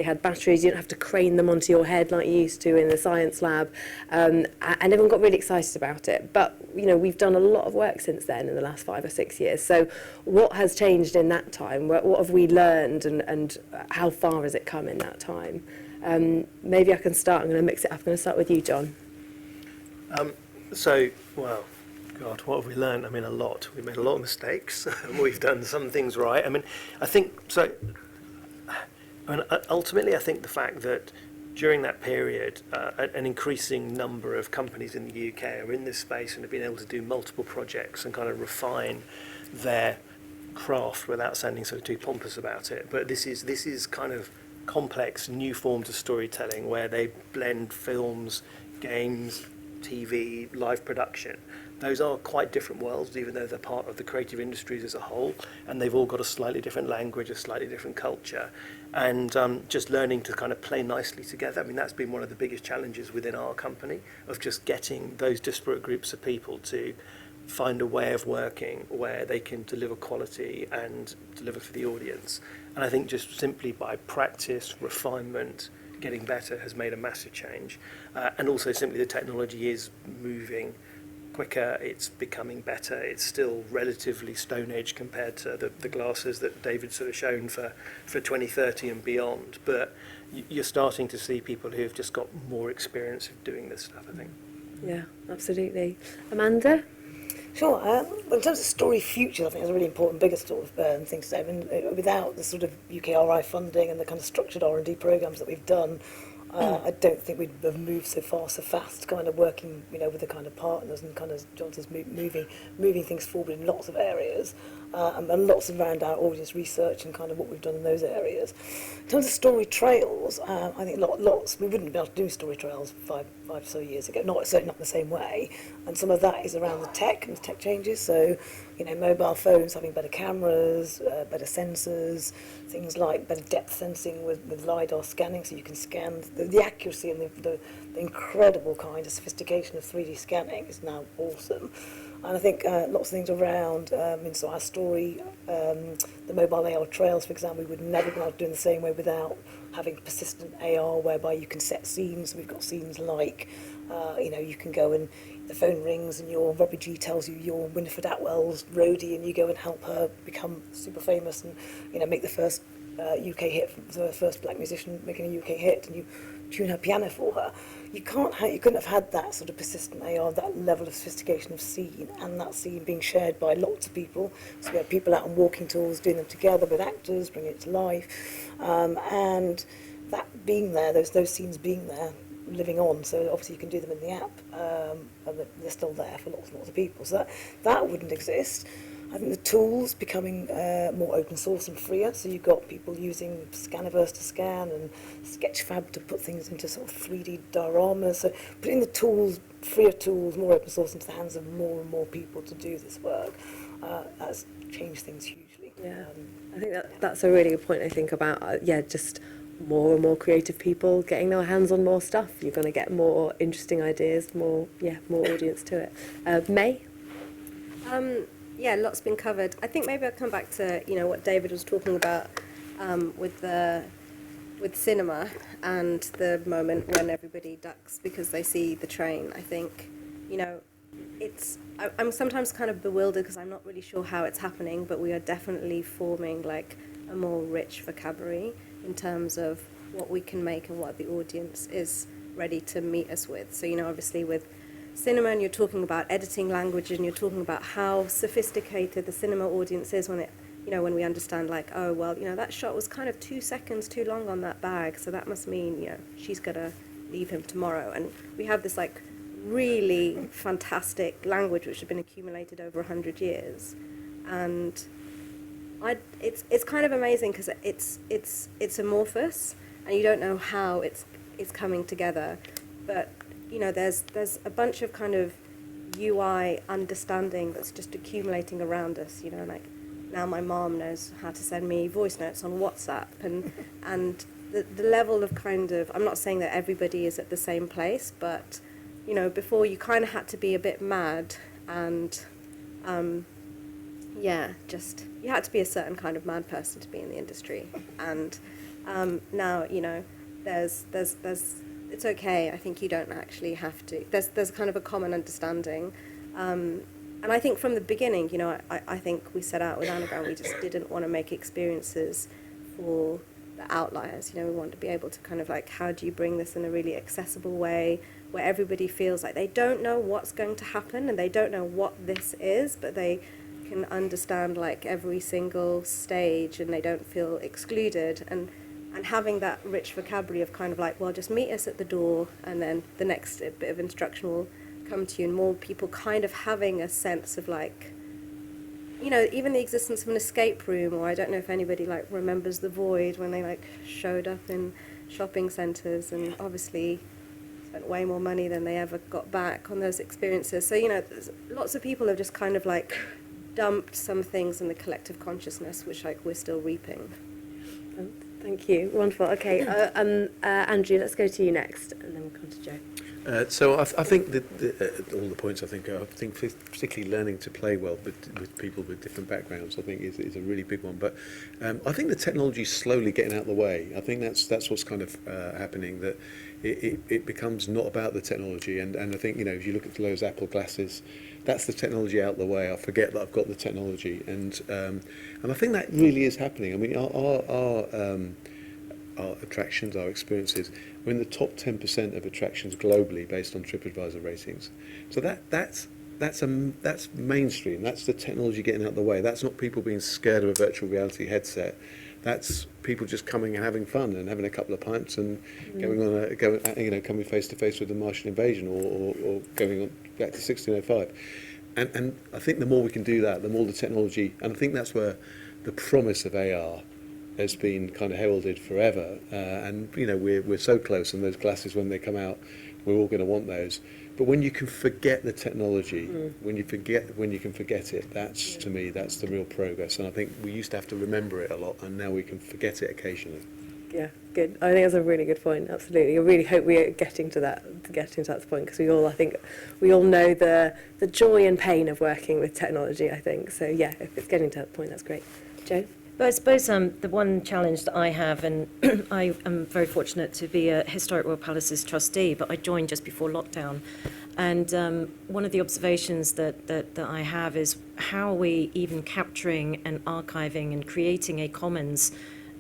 had batteries. You didn't have to crane them onto your head like you used to in the science lab, and everyone got really excited about it. But we've done a lot of work since then in the last 5 or 6 years. So what has changed in that time? What have we learned, and how far has it come in that time? Maybe I can start. I'm going to mix it up. I'm going to start with you, John. Well, God, what have we learned? I mean, a lot. We've made a lot of mistakes. We've done some things right. I mean, I think so. Ultimately, I think the fact that during that period, an increasing number of companies in the UK are in this space and have been able to do multiple projects and kind of refine their craft without sounding sort of too pompous about it. But this is kind of complex new forms of storytelling where they blend films, games, TV, live production. Those are quite different worlds, even though they're part of the creative industries as a whole, and they've all got a slightly different language, a slightly different culture, and just learning to kind of play nicely together. I mean, that's been one of the biggest challenges within our company, of just getting those disparate groups of people to find a way of working where they can deliver quality and deliver for the audience. And I think just simply by practice, refinement, getting better has made a massive change. And also simply the technology is moving quicker, it's becoming better. It's still relatively Stone Age compared to the glasses that David's sort of shown for 2030 and beyond. But you're starting to see people who have just got more experience of doing this stuff, I think. Yeah, absolutely. Amanda? Sure. In terms of StoryFutures, I think it's a really important, bigger sort of thing to say. I mean, without the sort of UKRI funding and the kind of structured R&D programs that we've done, I don't think we'd have moved so fast, kind of working, with the kind of partners and kind of John says moving things forward in lots of areas, and lots around our audience research and kind of what we've done in those areas. In terms of StoryTrails, I think lots we wouldn't be able to do StoryTrails five or so years ago, certainly not in the same way. And some of that is around the tech and the tech changes. So, mobile phones having better cameras, better sensors, things like better depth sensing with LiDAR scanning, so you can scan. The accuracy and the incredible kind of sophistication of 3D scanning is now awesome. And I think lots of things around, so our story, the mobile AR trails, for example, we would never be able to do in the same way without having persistent AR, whereby you can set scenes. We've got scenes like, you can go and the phone rings and your Robbie G tells you you're Winifred Atwell's roadie, and you go and help her become super famous and, make the first UK hit, the first black musician making a UK hit, and you tune her piano for her. You couldn't have had that sort of persistent AR, that level of sophistication of scene, and that scene being shared by lots of people. So we have people out on walking tours doing them together with actors, bringing it to life, and that being there, those scenes being there, living on. So obviously you can do them in the app, and they're still there for lots and lots of people. So that wouldn't exist. I think the tools becoming more open source and freer, so you've got people using Scaniverse to scan and Sketchfab to put things into sort of 3D dioramas. So putting the tools, freer tools, more open source into the hands of more and more people to do this work, has changed things hugely. Yeah, I think that's a really good point, I think, about, just more and more creative people getting their hands on more stuff. You're going to get more interesting ideas, more audience to it. May? Yeah, lots been covered. I think maybe I'll come back to what David was talking about with the with cinema and the moment when everybody ducks because they see the train. I think, you know, I'm sometimes kind of bewildered because I'm not really sure how it's happening, but we are definitely forming like a more rich vocabulary in terms of what we can make and what the audience is ready to meet us with. So, you know, obviously with cinema, and you're talking about editing language, and you're talking about how sophisticated the cinema audience is when it, you know, when we understand like, oh, well, you know, that shot was kind of 2 seconds too long on that bag, so that must mean, you know, she's gonna leave him tomorrow. And we have this like really fantastic language which has been accumulated over 100 years, and it's kind of amazing because it's amorphous and you don't know how it's coming together, but you know, there's a bunch of kind of UI understanding that's just accumulating around us, you know, like now my mom knows how to send me voice notes on WhatsApp, and the level of kind of, I'm not saying that everybody is at the same place, but you know, before you kind of had to be a bit mad and yeah, just you had to be a certain kind of mad person to be in the industry, and now, you know, there's it's okay. I think you don't actually have to. There's kind of a common understanding, and I think from the beginning, you know, I think we set out with Anagram, we just didn't want to make experiences for the outliers. You know, we want to be able to kind of like, how do you bring this in a really accessible way where everybody feels like they don't know what's going to happen and they don't know what this is, but they can understand like every single stage and they don't feel excluded, and having that rich vocabulary of kind of like, well, just meet us at the door and then the next bit of instruction will come to you, and more people kind of having a sense of like, you know, even the existence of an escape room, or I don't know if anybody like remembers the Void when they like showed up in shopping centres and obviously spent way more money than they ever got back on those experiences. So, you know, lots of people have just kind of like dumped some things in the collective consciousness, which like we're still reaping. Thank you. Wonderful. Okay, Andrew, let's go to you next, and then we'll come to Jo. So I think that all the points I think particularly learning to play well with people with different backgrounds, I think is a really big one. But I think the technology is slowly getting out of the way. I think that's what's kind of happening, that it becomes not about the technology. And I think, you know, if you look at those Apple glasses, that's the technology out of the way. I forget that I've got the technology, and I think that really is happening. I mean, our attractions, our experiences, we're in the top 10% of attractions globally based on TripAdvisor ratings. So that's mainstream. That's the technology getting out of the way. That's not people being scared of a virtual reality headset. That's people just coming and having fun and having a couple of pints and coming face to face with the Martian invasion, or going on back to 1605. And I think the more we can do that, the more the technology, and I think that's where the promise of AR has been kind of heralded forever, and you know, we're so close, and those glasses, when they come out, we're all going to want those. But when you can forget the technology, when you can forget it, that's, to me, that's the real progress. And I think we used to have to remember it a lot, and now we can forget it occasionally. Yeah, good. I think that's a really good point. Absolutely. I really hope we're getting to that point, because I think we all know the joy and pain of working with technology, I think. So yeah, if it's getting to that point, that's great. Jo? But I suppose the one challenge that I have, and I am very fortunate to be a Historic Royal Palaces trustee, but I joined just before lockdown. And one of the observations that I have is how are we even capturing and archiving and creating a commons,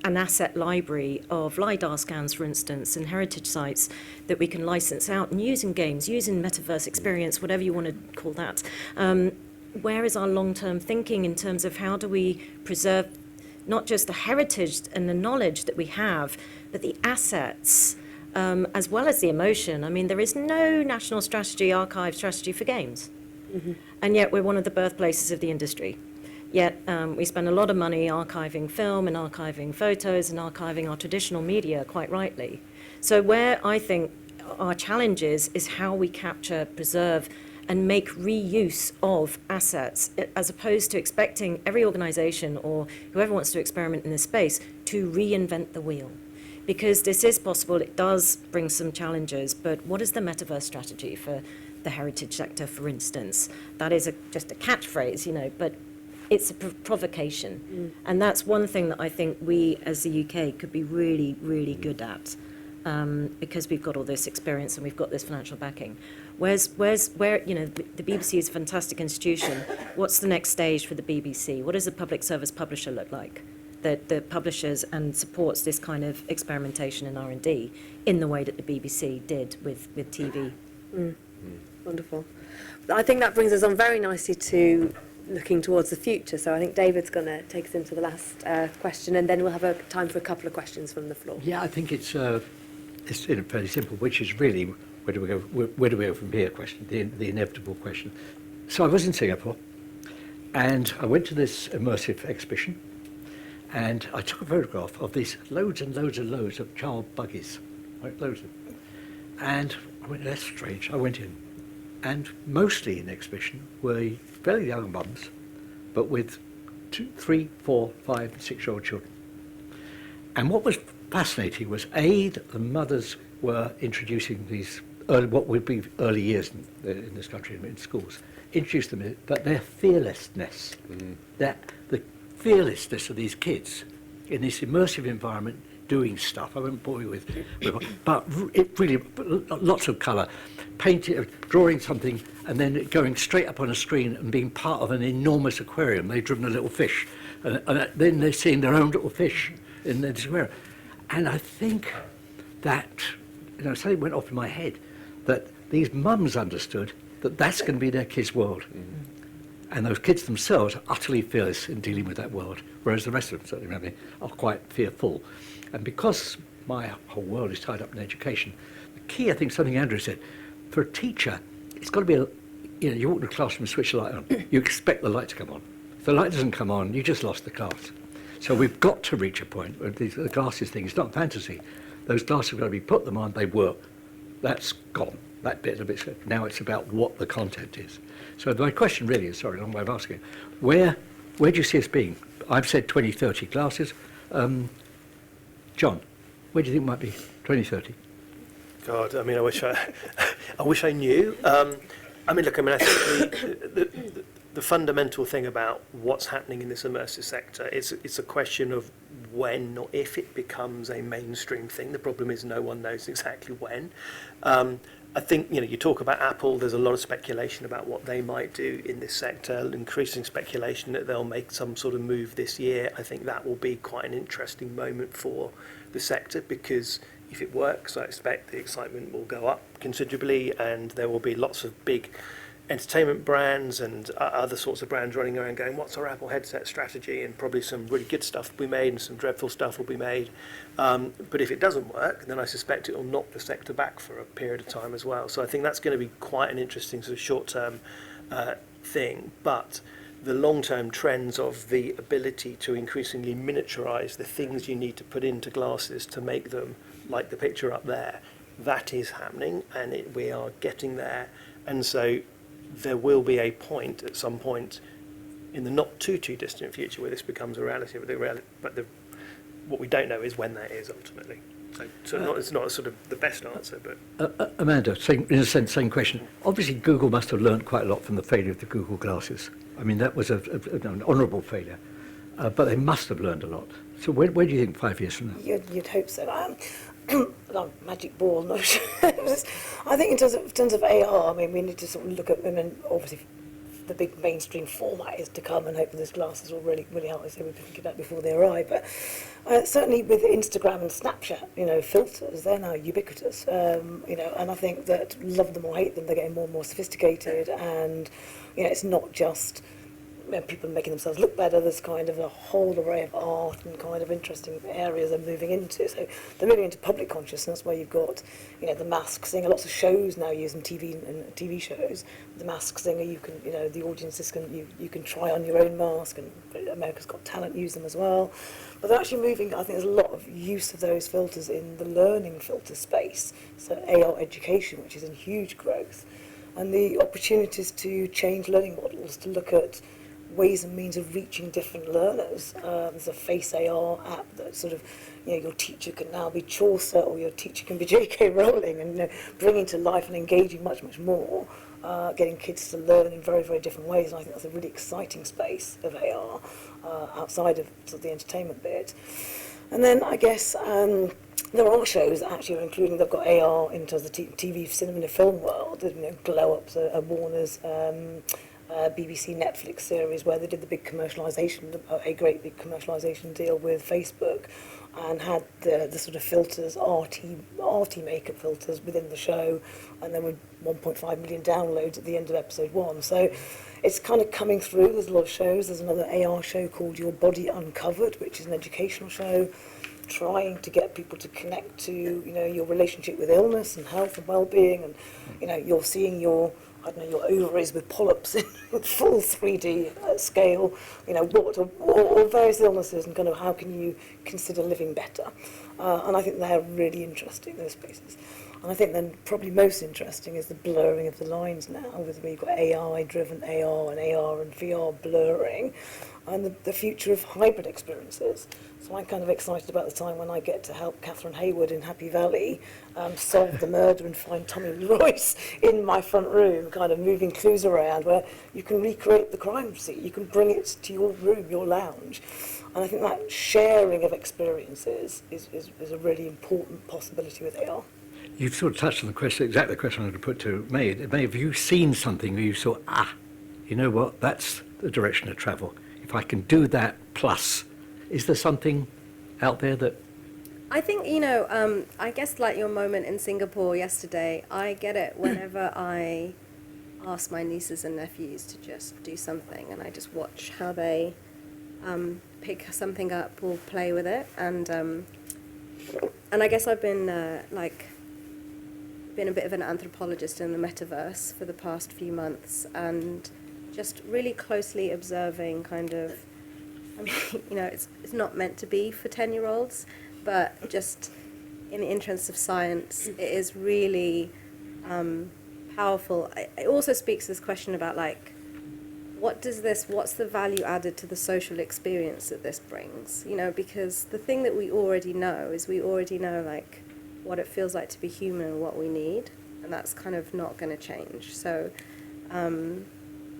an asset library of LiDAR scans, for instance, and heritage sites that we can license out and use in games, use in metaverse experience, whatever you want to call that. Where is our long-term thinking in terms of how do we preserve not just the heritage and the knowledge that we have, but the assets, as well as the emotion? I mean, there is no national strategy, archive strategy for games. Mm-hmm. And yet we're one of the birthplaces of the industry. Yet we spend a lot of money archiving film and archiving photos and archiving our traditional media, quite rightly. So where I think our challenge is how we capture, preserve, and make reuse of assets, as opposed to expecting every organization or whoever wants to experiment in this space to reinvent the wheel. Because this is possible, it does bring some challenges, but what is the metaverse strategy for the heritage sector, for instance? That is just a catchphrase, you know, but it's a provocation. And that's one thing that I think we as the UK could be really, really good at, because we've got all this experience and we've got this financial backing. Where, you know, the BBC is a fantastic institution. What's the next stage for the BBC? What does a public service publisher look like that publishes and supports this kind of experimentation in R&D in the way that the BBC did with TV? Wonderful. I think that brings us on very nicely to looking towards the future. So I think David's going to take us into the last question, and then we'll have time for a couple of questions from the floor. Yeah, I think it's fairly simple, which is really where do we go from here question, the inevitable question. So I was in Singapore, and I went to this immersive exhibition, and I took a photograph of these loads and loads and loads of child buggies, right, loads of them. And I went, that's strange. I went in, and mostly in the exhibition were fairly young mums, but with 2, 3, 4, 5, 6-year-old children. And what was fascinating was, the mothers were introducing these what would be early years in this country, in schools, introduced them, but their fearlessness, the fearlessness of these kids in this immersive environment doing stuff. I won't bore you with but it really, lots of colour, painting, drawing something, and then going straight up on a screen and being part of an enormous aquarium. They've driven a little fish, and then they're seeing their own little fish in the aquarium. And I think that, something went off in my head, that these mums understood that that's going to be their kids' world. And those kids themselves are utterly fearless in dealing with that world, whereas the rest of them, certainly around me, are quite fearful. And because my whole world is tied up in education, the key, I think, something Andrew said, for a teacher, it's got to be, you walk in the classroom and switch the light on. You expect the light to come on. If the light doesn't come on, you just lost the class. So we've got to reach a point where the glasses thing is not fantasy. Those glasses have got to be put them on, they work. That's gone. That bit, now it's about what the content is. So my question really is, sorry, long way of asking, where do you see us being? I've said 2030 classes. John, where do you think might be 2030? God, I mean, I wish I knew. I think the fundamental thing about what's happening in this immersive sector, it's a question of when or if it becomes a mainstream thing. The problem is no one knows exactly when. I think, you talk about Apple, there's a lot of speculation about what they might do in this sector, increasing speculation that they'll make some sort of move this year. I think that will be quite an interesting moment for the sector, because if it works, I expect the excitement will go up considerably, and there will be lots of big entertainment brands and other sorts of brands running around going, what's our Apple headset strategy? And probably some really good stuff will be made and some dreadful stuff will be made. But if it doesn't work, then I suspect it will knock the sector back for a period of time as well. So I think that's going to be quite an interesting sort of short-term thing. But the long-term trends of the ability to increasingly miniaturize the things you need to put into glasses to make them like the picture up there, that is happening, and we are getting there. And so there will be a point at some point in the not too distant future where this becomes a reality. But what we don't know is when that is ultimately. So it's not sort of the best answer, but Amanda, in a sense, same question. Obviously, Google must have learned quite a lot from the failure of the Google glasses. I mean, that was an honourable failure, but they must have learned a lot. So where do you think 5 years from now? You'd hope so. Magic ball, no. I think in terms of AR, I mean, we need to sort of look at, obviously the big mainstream format is to come, and hopefully those glasses will really help us. We've been thinking about before they arrive, but certainly with Instagram and Snapchat, filters, they're now ubiquitous, and I think that love them or hate them, they're getting more and more sophisticated, and it's not just people making themselves look better. There's kind of a whole array of art and kind of interesting areas they're moving into. So they're moving into public consciousness, where you've got, the Masked Singer. Lots of shows now using TV shows. The Masked Singer, you can, the audiences you can try on your own mask, and America's Got Talent use them as well. But they're actually moving. I think there's a lot of use of those filters in the learning filter space. So AR education, which is in huge growth, and the opportunities to change learning models, to look at ways and means of reaching different learners. There's a Face AR app that sort of, your teacher can now be Chaucer or your teacher can be J.K. Rowling, and bringing to life and engaging much, much more, getting kids to learn in very, very different ways. And I think that's a really exciting space of AR outside of sort of the entertainment bit. And then I guess there are shows that actually are including, they've got AR into the TV, cinema and film world. Glow Up's a Warner's BBC Netflix series where they did the big commercialisation, a great big commercialisation deal with Facebook, and had the sort of filters, arty makeup filters within the show, and then with 1.5 million downloads at the end of episode 1. So it's kind of coming through. There's a lot of shows. There's another AR show called Your Body Uncovered, which is an educational show trying to get people to connect to, your relationship with illness and health and well-being, and, you're seeing your ovaries with polyps in full 3D scale, or various illnesses, and kind of how can you consider living better. And I think they're really interesting, those spaces. And I think then probably most interesting is the blurring of the lines now, with where you've got AI-driven AR and AR and VR blurring, and the future of hybrid experiences. So I'm kind of excited about the time when I get to help Catherine Hayward in Happy Valley solve the murder and find Tommy Royce in my front room, kind of moving clues around, where you can recreate the crime scene, you can bring it to your room, your lounge. And I think that sharing of experiences is a really important possibility with AR. You've sort of touched on the question, exactly the question I wanted to put to May. May, have you seen something where you saw, you know what, that's the direction of travel. If I can do that plus, is there something out there that... I think, I guess like your moment in Singapore yesterday, I get it whenever I ask my nieces and nephews to just do something, and I just watch how they pick something up or play with it. And I guess I've been been a bit of an anthropologist in the metaverse for the past few months, and just really closely observing kind of, it's not meant to be for 10-year-olds, but just in the interests of science, it is really powerful. It also speaks to this question about what's the value added to the social experience that this brings? Because the thing that we already know is what it feels like to be human and what we need, and that's kind of not going to change. So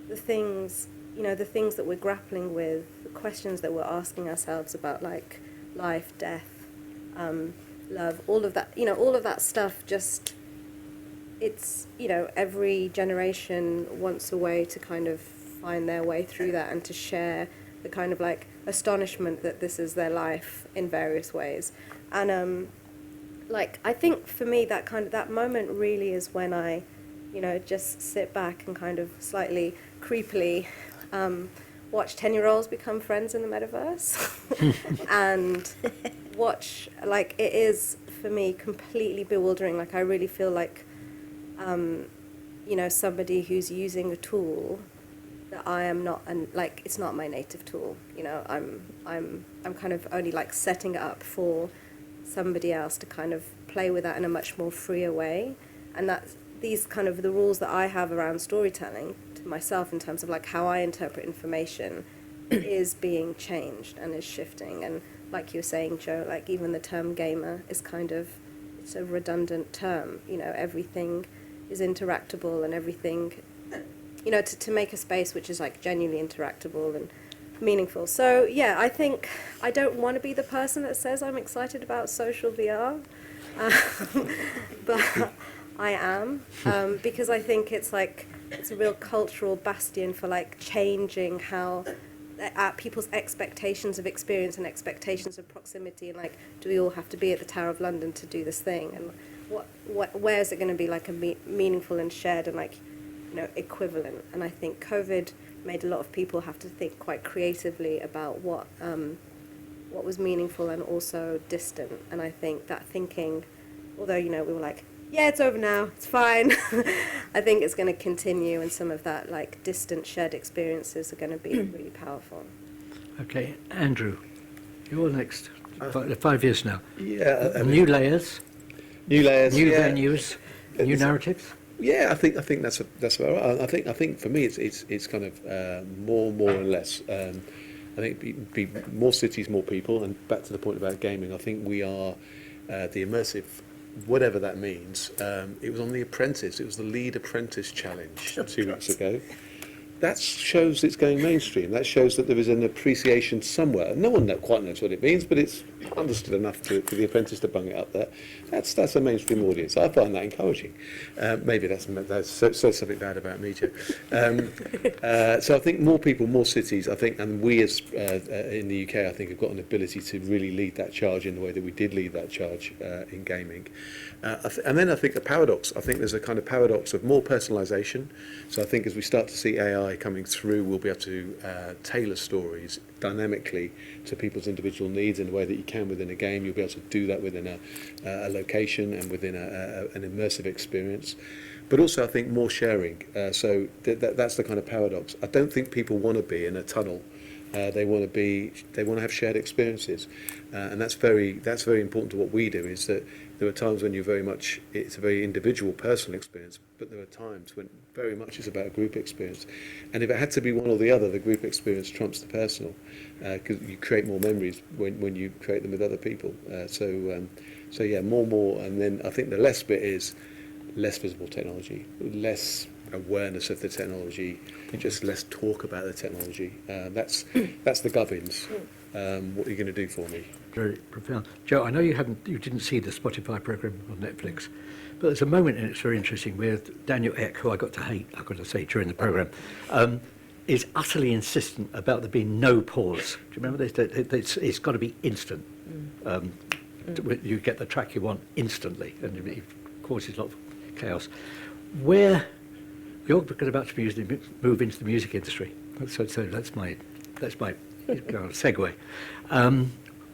the things that we're grappling with, the questions that we're asking ourselves about life, death, love, all of that stuff, just, it's, every generation wants a way to kind of find their way through that and to share the kind of astonishment that this is their life in various ways. And I think for me that moment really is when I just sit back and kind of slightly creepily watch 10-year-olds become friends in the metaverse and watch, it is for me completely bewildering. I really feel like somebody who's using a tool that I am not, it's not my native tool. I'm kind of only setting it up for somebody else to kind of play with that in a much more freer way. And that's these kind of the rules that I have around storytelling to myself in terms of how I interpret information is being changed and is shifting. And like you were saying, Jo, even the term gamer is it's a redundant term. Everything is interactable, and everything, to make a space which is genuinely interactable and meaningful. So yeah, I think I don't want to be the person that says I'm excited about social VR, but I am, because I think it's a real cultural bastion for changing how people's expectations of experience and expectations of proximity, and do we all have to be at the Tower of London to do this thing, and where is it going to be a meaningful and shared and equivalent. And I think COVID made a lot of people have to think quite creatively about what was meaningful and also distant. And I think that thinking, although we were yeah, it's over now, it's fine, I think it's going to continue, and some of that distant shared experiences are going to be really powerful. Okay, Andrew, you're next. 5 years now. Yeah. New layers. New layers. New yeah. venues. New narratives. Yeah, I think that's about right. I think for me it's kind of more and less. I think be more cities, more people, and back to the point about gaming. I think we are the immersive, whatever that means. It was on The Apprentice. It was the Lead Apprentice Challenge 2 weeks ago. That shows it's going mainstream. That shows that there is an appreciation somewhere. No one quite knows what it means, but it's understood enough for The Apprentice to bung it up there. That's a mainstream audience. I find that encouraging. Maybe that's so something bad about me, Jo. So I think more people, more cities. I think, and we as in the UK, I think have got an ability to really lead that charge in the way that we did lead that charge in gaming. And then I think a paradox. I think there's a kind of paradox of more personalisation. So I think as we start to see AI coming through, we'll be able to tailor stories dynamically to people's individual needs in a way that you can within a game. You'll be able to do that within a location and within an immersive experience. But also I think more sharing. So that's the kind of paradox. I don't think people want to be in a tunnel. They want to have shared experiences, and that's very important to what we do. Is that there are times when it's a very individual, personal experience, but there are times when very much it's about a group experience. And if it had to be one or the other, the group experience trumps the personal, because you create more memories when you create them with other people. So yeah, more, and then I think the less bit is less visible technology, less awareness of the technology, just less talk about the technology. That's the gubbins. What are you going to do for me? Very profound. Jo, I know you didn't see the Spotify program on Netflix, but there's a moment in it's very interesting where Daniel Ek, who I got to hate, I've got to say, during the program, is utterly insistent about there being no pause. Do you remember this? It's got to be instant. You get the track you want instantly, and it causes a lot of chaos. Where you're about to move into the music industry, so that's my segue.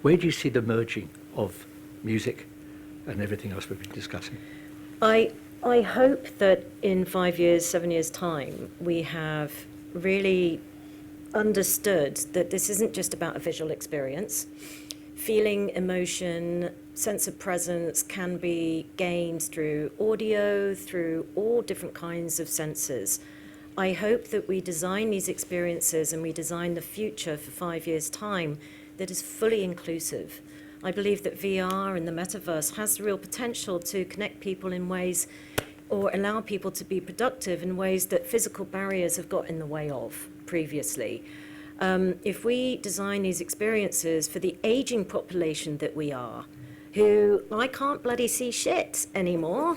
Where do you see the merging of music and everything else we've been discussing? I hope that in 5 years, 7 years' time, we have really understood that this isn't just about a visual experience. Feeling, emotion, sense of presence can be gained through audio, through all different kinds of senses. I hope that we design these experiences and we design the future for 5 years' time that is fully inclusive. I believe that VR and the metaverse has the real potential to connect people in ways or allow people to be productive in ways that physical barriers have got in the way of previously. If we design these experiences for the aging population that we are, who I can't bloody see shit anymore.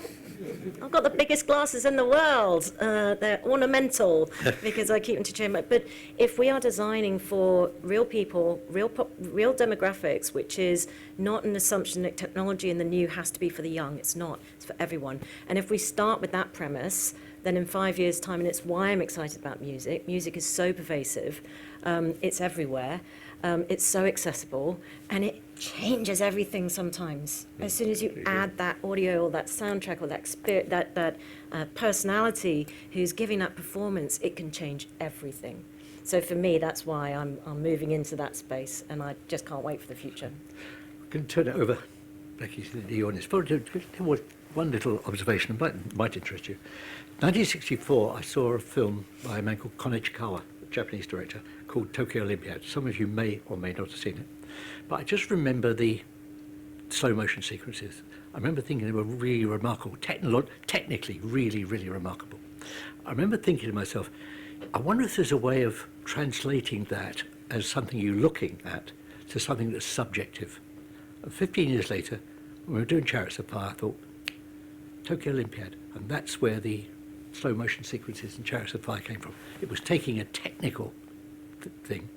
I've got the biggest glasses in the world. They're ornamental because I keep them to change. But if we are designing for real people, real demographics, which is not an assumption that technology and the new has to be for the young, it's not. It's for everyone. And if we start with that premise, then in 5 years' time, and it's why I'm excited about music. Music is so pervasive. It's everywhere. It's so accessible, and it changes everything sometimes. As soon as you add that audio or that soundtrack or that personality who's giving that performance, it can change everything. So for me, that's why I'm moving into that space, and I just can't wait for the future. I'm going to turn it over, Becky, to the audience. One little observation might interest you. 1964, I saw a film by a man called Konichikawa, a Japanese director, called Tokyo Olympiad. Some of you may or may not have seen it. But I just remember the slow motion sequences. I remember thinking they were really remarkable, technically really, really remarkable. I remember thinking to myself, I wonder if there's a way of translating that as something you're looking at to something that's subjective. And 15 years later, when we were doing Chariots of Fire, I thought, Tokyo Olympiad, and that's where the slow motion sequences in Chariots of Fire came from. It was taking a technical thing.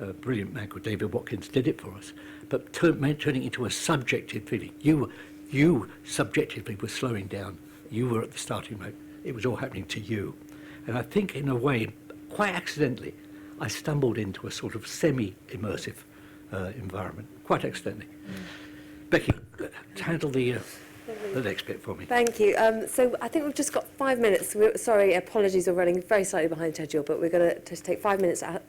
A brilliant man called David Watkins did it for us, but turning it into a subjective feeling. You subjectively were slowing down. You were at the starting rate. It was all happening to you. And I think in a way, quite accidentally, I stumbled into a sort of semi-immersive environment, quite accidentally. Becky, handle the next bit for me. Thank you. So I think we've just got 5 minutes. Sorry, apologies, we're running very slightly behind schedule, but we're going to just take 5 minutes to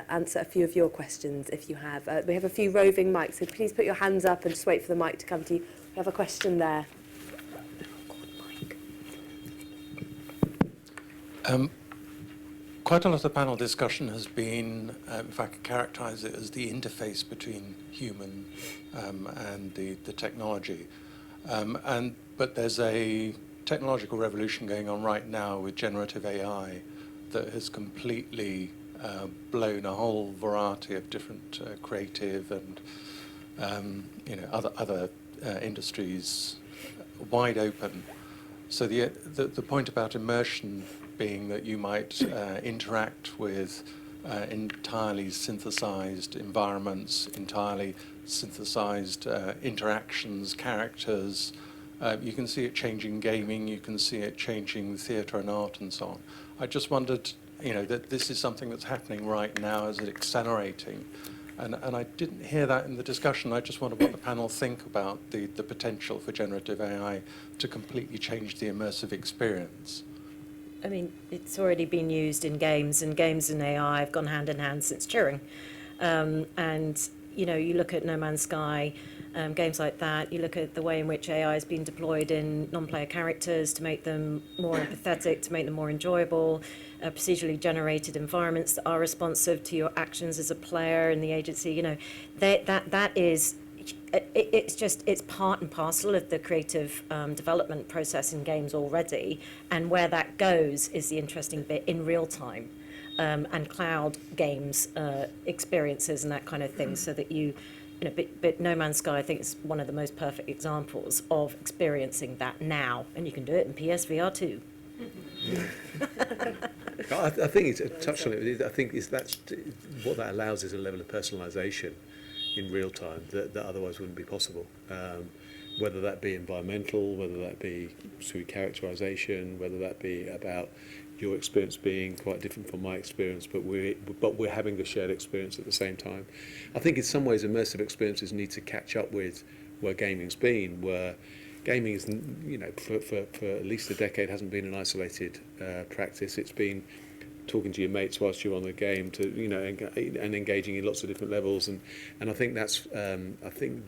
answer a few of your questions if you have. We have a few roving mics, so please put your hands up and just wait for the mic to come to you. We have a question there. Quite a lot of the panel discussion has been, if I could characterize it as the interface between human and the technology. But there's a technological revolution going on right now with generative AI that has completely blown a whole variety of different creative and other industries wide open. So the point about immersion being that you might interact with entirely synthesized environments, entirely synthesized interactions, characters. You can see it changing gaming, you can see it changing theatre and art and so on. I just wondered, that this is something that's happening right now, is it accelerating? And I didn't hear that in the discussion. I just wonder what the panel think about the potential for generative AI to completely change the immersive experience. I mean, it's already been used in games, and games and AI have gone hand in hand since Turing. You look at No Man's Sky, games like that, you look at the way in which AI has been deployed in non-player characters to make them more empathetic, to make them more enjoyable, procedurally generated environments that are responsive to your actions as a player and the agency, that is... It's part and parcel of the creative development process in games already, and where that goes is the interesting bit in real time, and cloud games experiences and that kind of thing, so that but No Man's Sky, I think, is one of the most perfect examples of experiencing that now, and you can do it in PSVR too. I think it's touched on it. I think that's what that allows is a level of personalisation in real time that otherwise wouldn't be possible. Whether that be environmental, whether that be through characterisation, whether that be about your experience being quite different from my experience, but we're having a shared experience at the same time. I think in some ways immersive experiences need to catch up with where gaming's been, where gaming is, for at least a decade hasn't been an isolated practice. It's been talking to your mates whilst you're on the game, and engaging in lots of different levels, and I think that's I think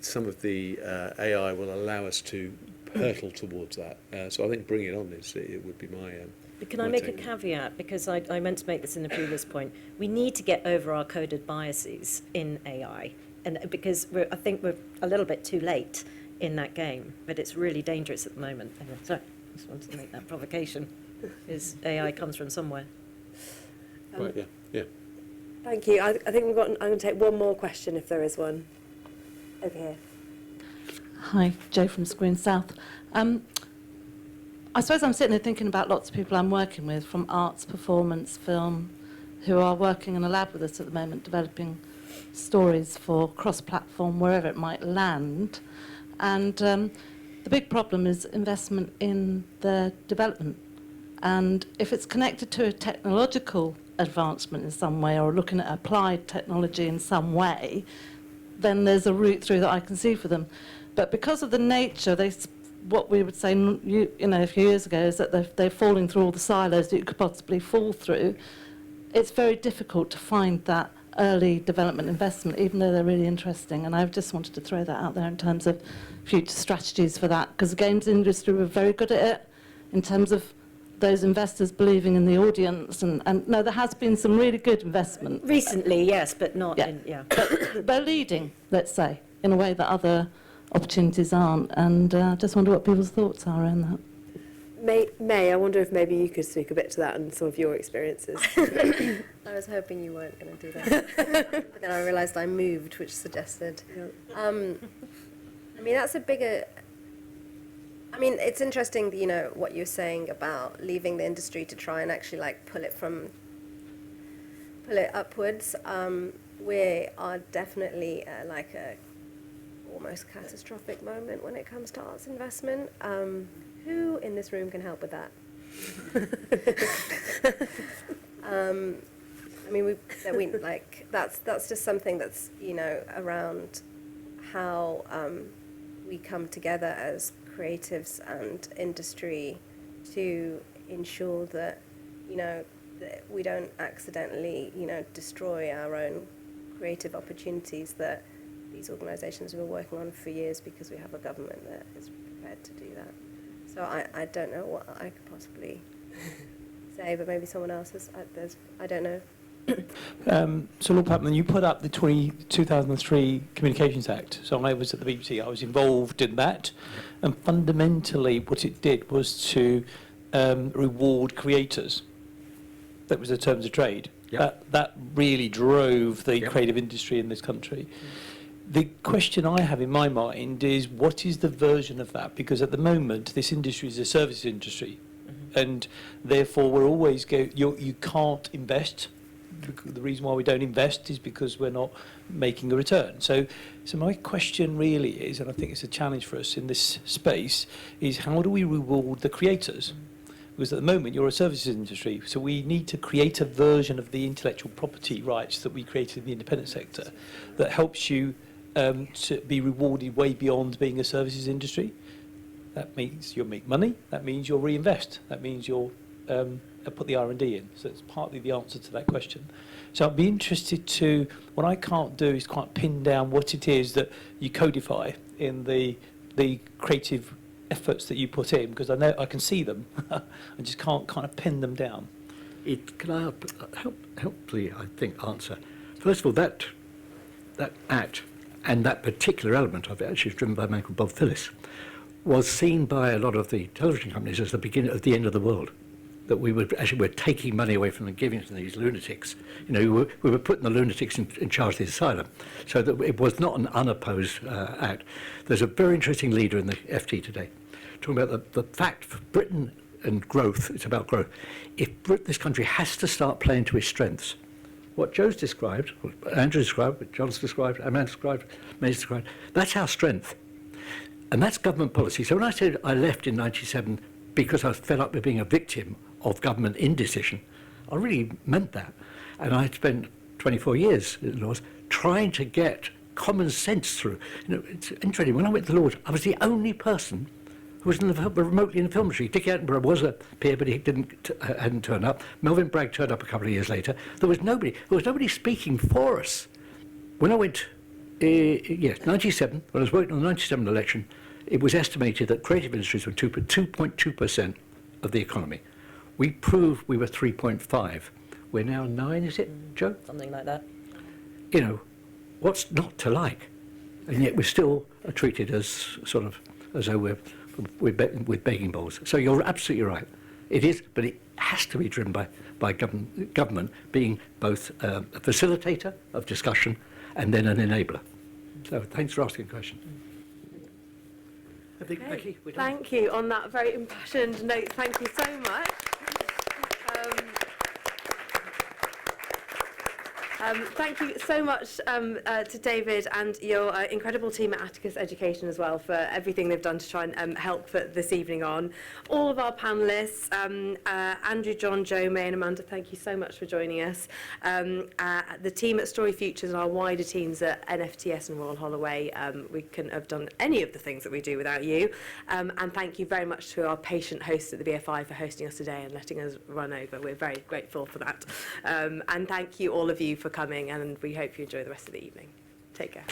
some of the AI will allow us to hurtle towards that. So I think bring it on it would be my. Can I make a caveat, because I meant to make this in the previous point? We need to get over our coded biases in AI, and because I think we're a little bit too late in that game, but it's really dangerous at the moment. Sorry, I just wanted to make that provocation. Is AI comes from somewhere. Right, yeah. Thank you. I think I'm going to take one more question if there is one. Over here. Hi, Jo from Screen South. I suppose I'm sitting there thinking about lots of people I'm working with from arts, performance, film, who are working in a lab with us at the moment, developing stories for cross-platform, wherever it might land. And the big problem is investment in the development. And if it's connected to a technological advancement in some way, or looking at applied technology in some way, then there's a route through that I can see for them. But because of the nature, what we would say, a few years ago, is that they're falling through all the silos that you could possibly fall through. It's very difficult to find that early development investment, even though they're really interesting. And I just wanted to throw that out there in terms of future strategies for that, because the games industry were very good at it in terms of those investors believing in the audience, and no, there has been some really good investment. Recently, yes, but not But they're leading, let's say, in a way that other opportunities aren't, and I just wonder what people's thoughts are around that. May, I wonder if maybe you could speak a bit to that and some of your experiences. I was hoping you weren't going to do that. But then I realised I moved, which suggested. That's a bigger... it's interesting, what you're saying about leaving the industry to try and actually pull it upwards. We are definitely a almost catastrophic moment when it comes to arts investment. Who in this room can help with that? That's just something that's around how we come together as creatives and industry to ensure that that we don't accidentally destroy our own creative opportunities that these organisations have been working on for years, because we have a government that is prepared to do that. So I don't know what I could possibly say, but maybe someone else has, I don't know. So Lord Puttnam, you put up the 2003 Communications Act. So I was at the BBC, I was involved in that, and fundamentally what it did was to reward creators. That was the terms of trade. Yep. That really drove the creative industry in this country. The question I have in my mind is, what is the version of that? Because at the moment, this industry is a services industry, and therefore we're always you can't invest. The reason why we don't invest is because we're not making a return. So my question really is, and I think it's a challenge for us in this space, is how do we reward the creators? Because at the moment you're a services industry, so we need to create a version of the intellectual property rights that we created in the independent sector that helps you to be rewarded way beyond being a services industry. That means you'll make money, that means you'll reinvest, that means you'll put the R&D in. So it's partly the answer to that question. So I'd be interested to, what I can't do is quite pin down what it is that you codify in the creative efforts that you put in, because I know I can see them. I just can't kind of pin them down. Can I helpfully, I think, answer? First of all, that act and that particular element of it, actually driven by a man called Bob Phillis, was seen by a lot of the television companies as the beginning of the end of the world. That we were taking money away from them and giving it to these lunatics. You know, we were putting the lunatics in charge of the asylum. So that it was not an unopposed act. There's a very interesting leader in the FT today, talking about the fact for Britain and growth, it's about growth. If this country has to start playing to its strengths, what Jo's described, what Andrew described, what John's described, Amanda described, May's described, that's our strength. And that's government policy. So when I said I left in 97 because I was fed up with being a victim of government indecision, I really meant that. And I spent 24 years in the Lords trying to get common sense through. You know, it's interesting, when I went to the Lords, I was the only person who was remotely in the film industry. Dickie Attenborough was a peer, but he hadn't turned up. Melvin Bragg turned up a couple of years later. There was nobody speaking for us. When I went, 97, when I was working on the 97 election, it was estimated that creative industries were 2.2% of the economy. We proved we were 3.5. We're now 9, is it, Jo? Something like that. You know, what's not to like? And yet we're still treated as sort of as though we're with begging bowls. So you're absolutely right. It is, but it has to be driven by government being both a facilitator of discussion and then an enabler. So thanks for asking the question. I think, Becky, we're done. Thank you on that very impassioned note. Thank you so much. Thank you so much to David and your incredible team at Atticus Education as well for everything they've done to try and help for this evening on. All of our panellists, Andrew, John, Jo, May and Amanda, thank you so much for joining us. The team at StoryFutures and our wider teams at NFTS and Royal Holloway, we couldn't have done any of the things that we do without you. And thank you very much to our patient hosts at the BFI for hosting us today and letting us run over. We're very grateful for that. And thank you all of you for coming, and we hope you enjoy the rest of the evening. Take care.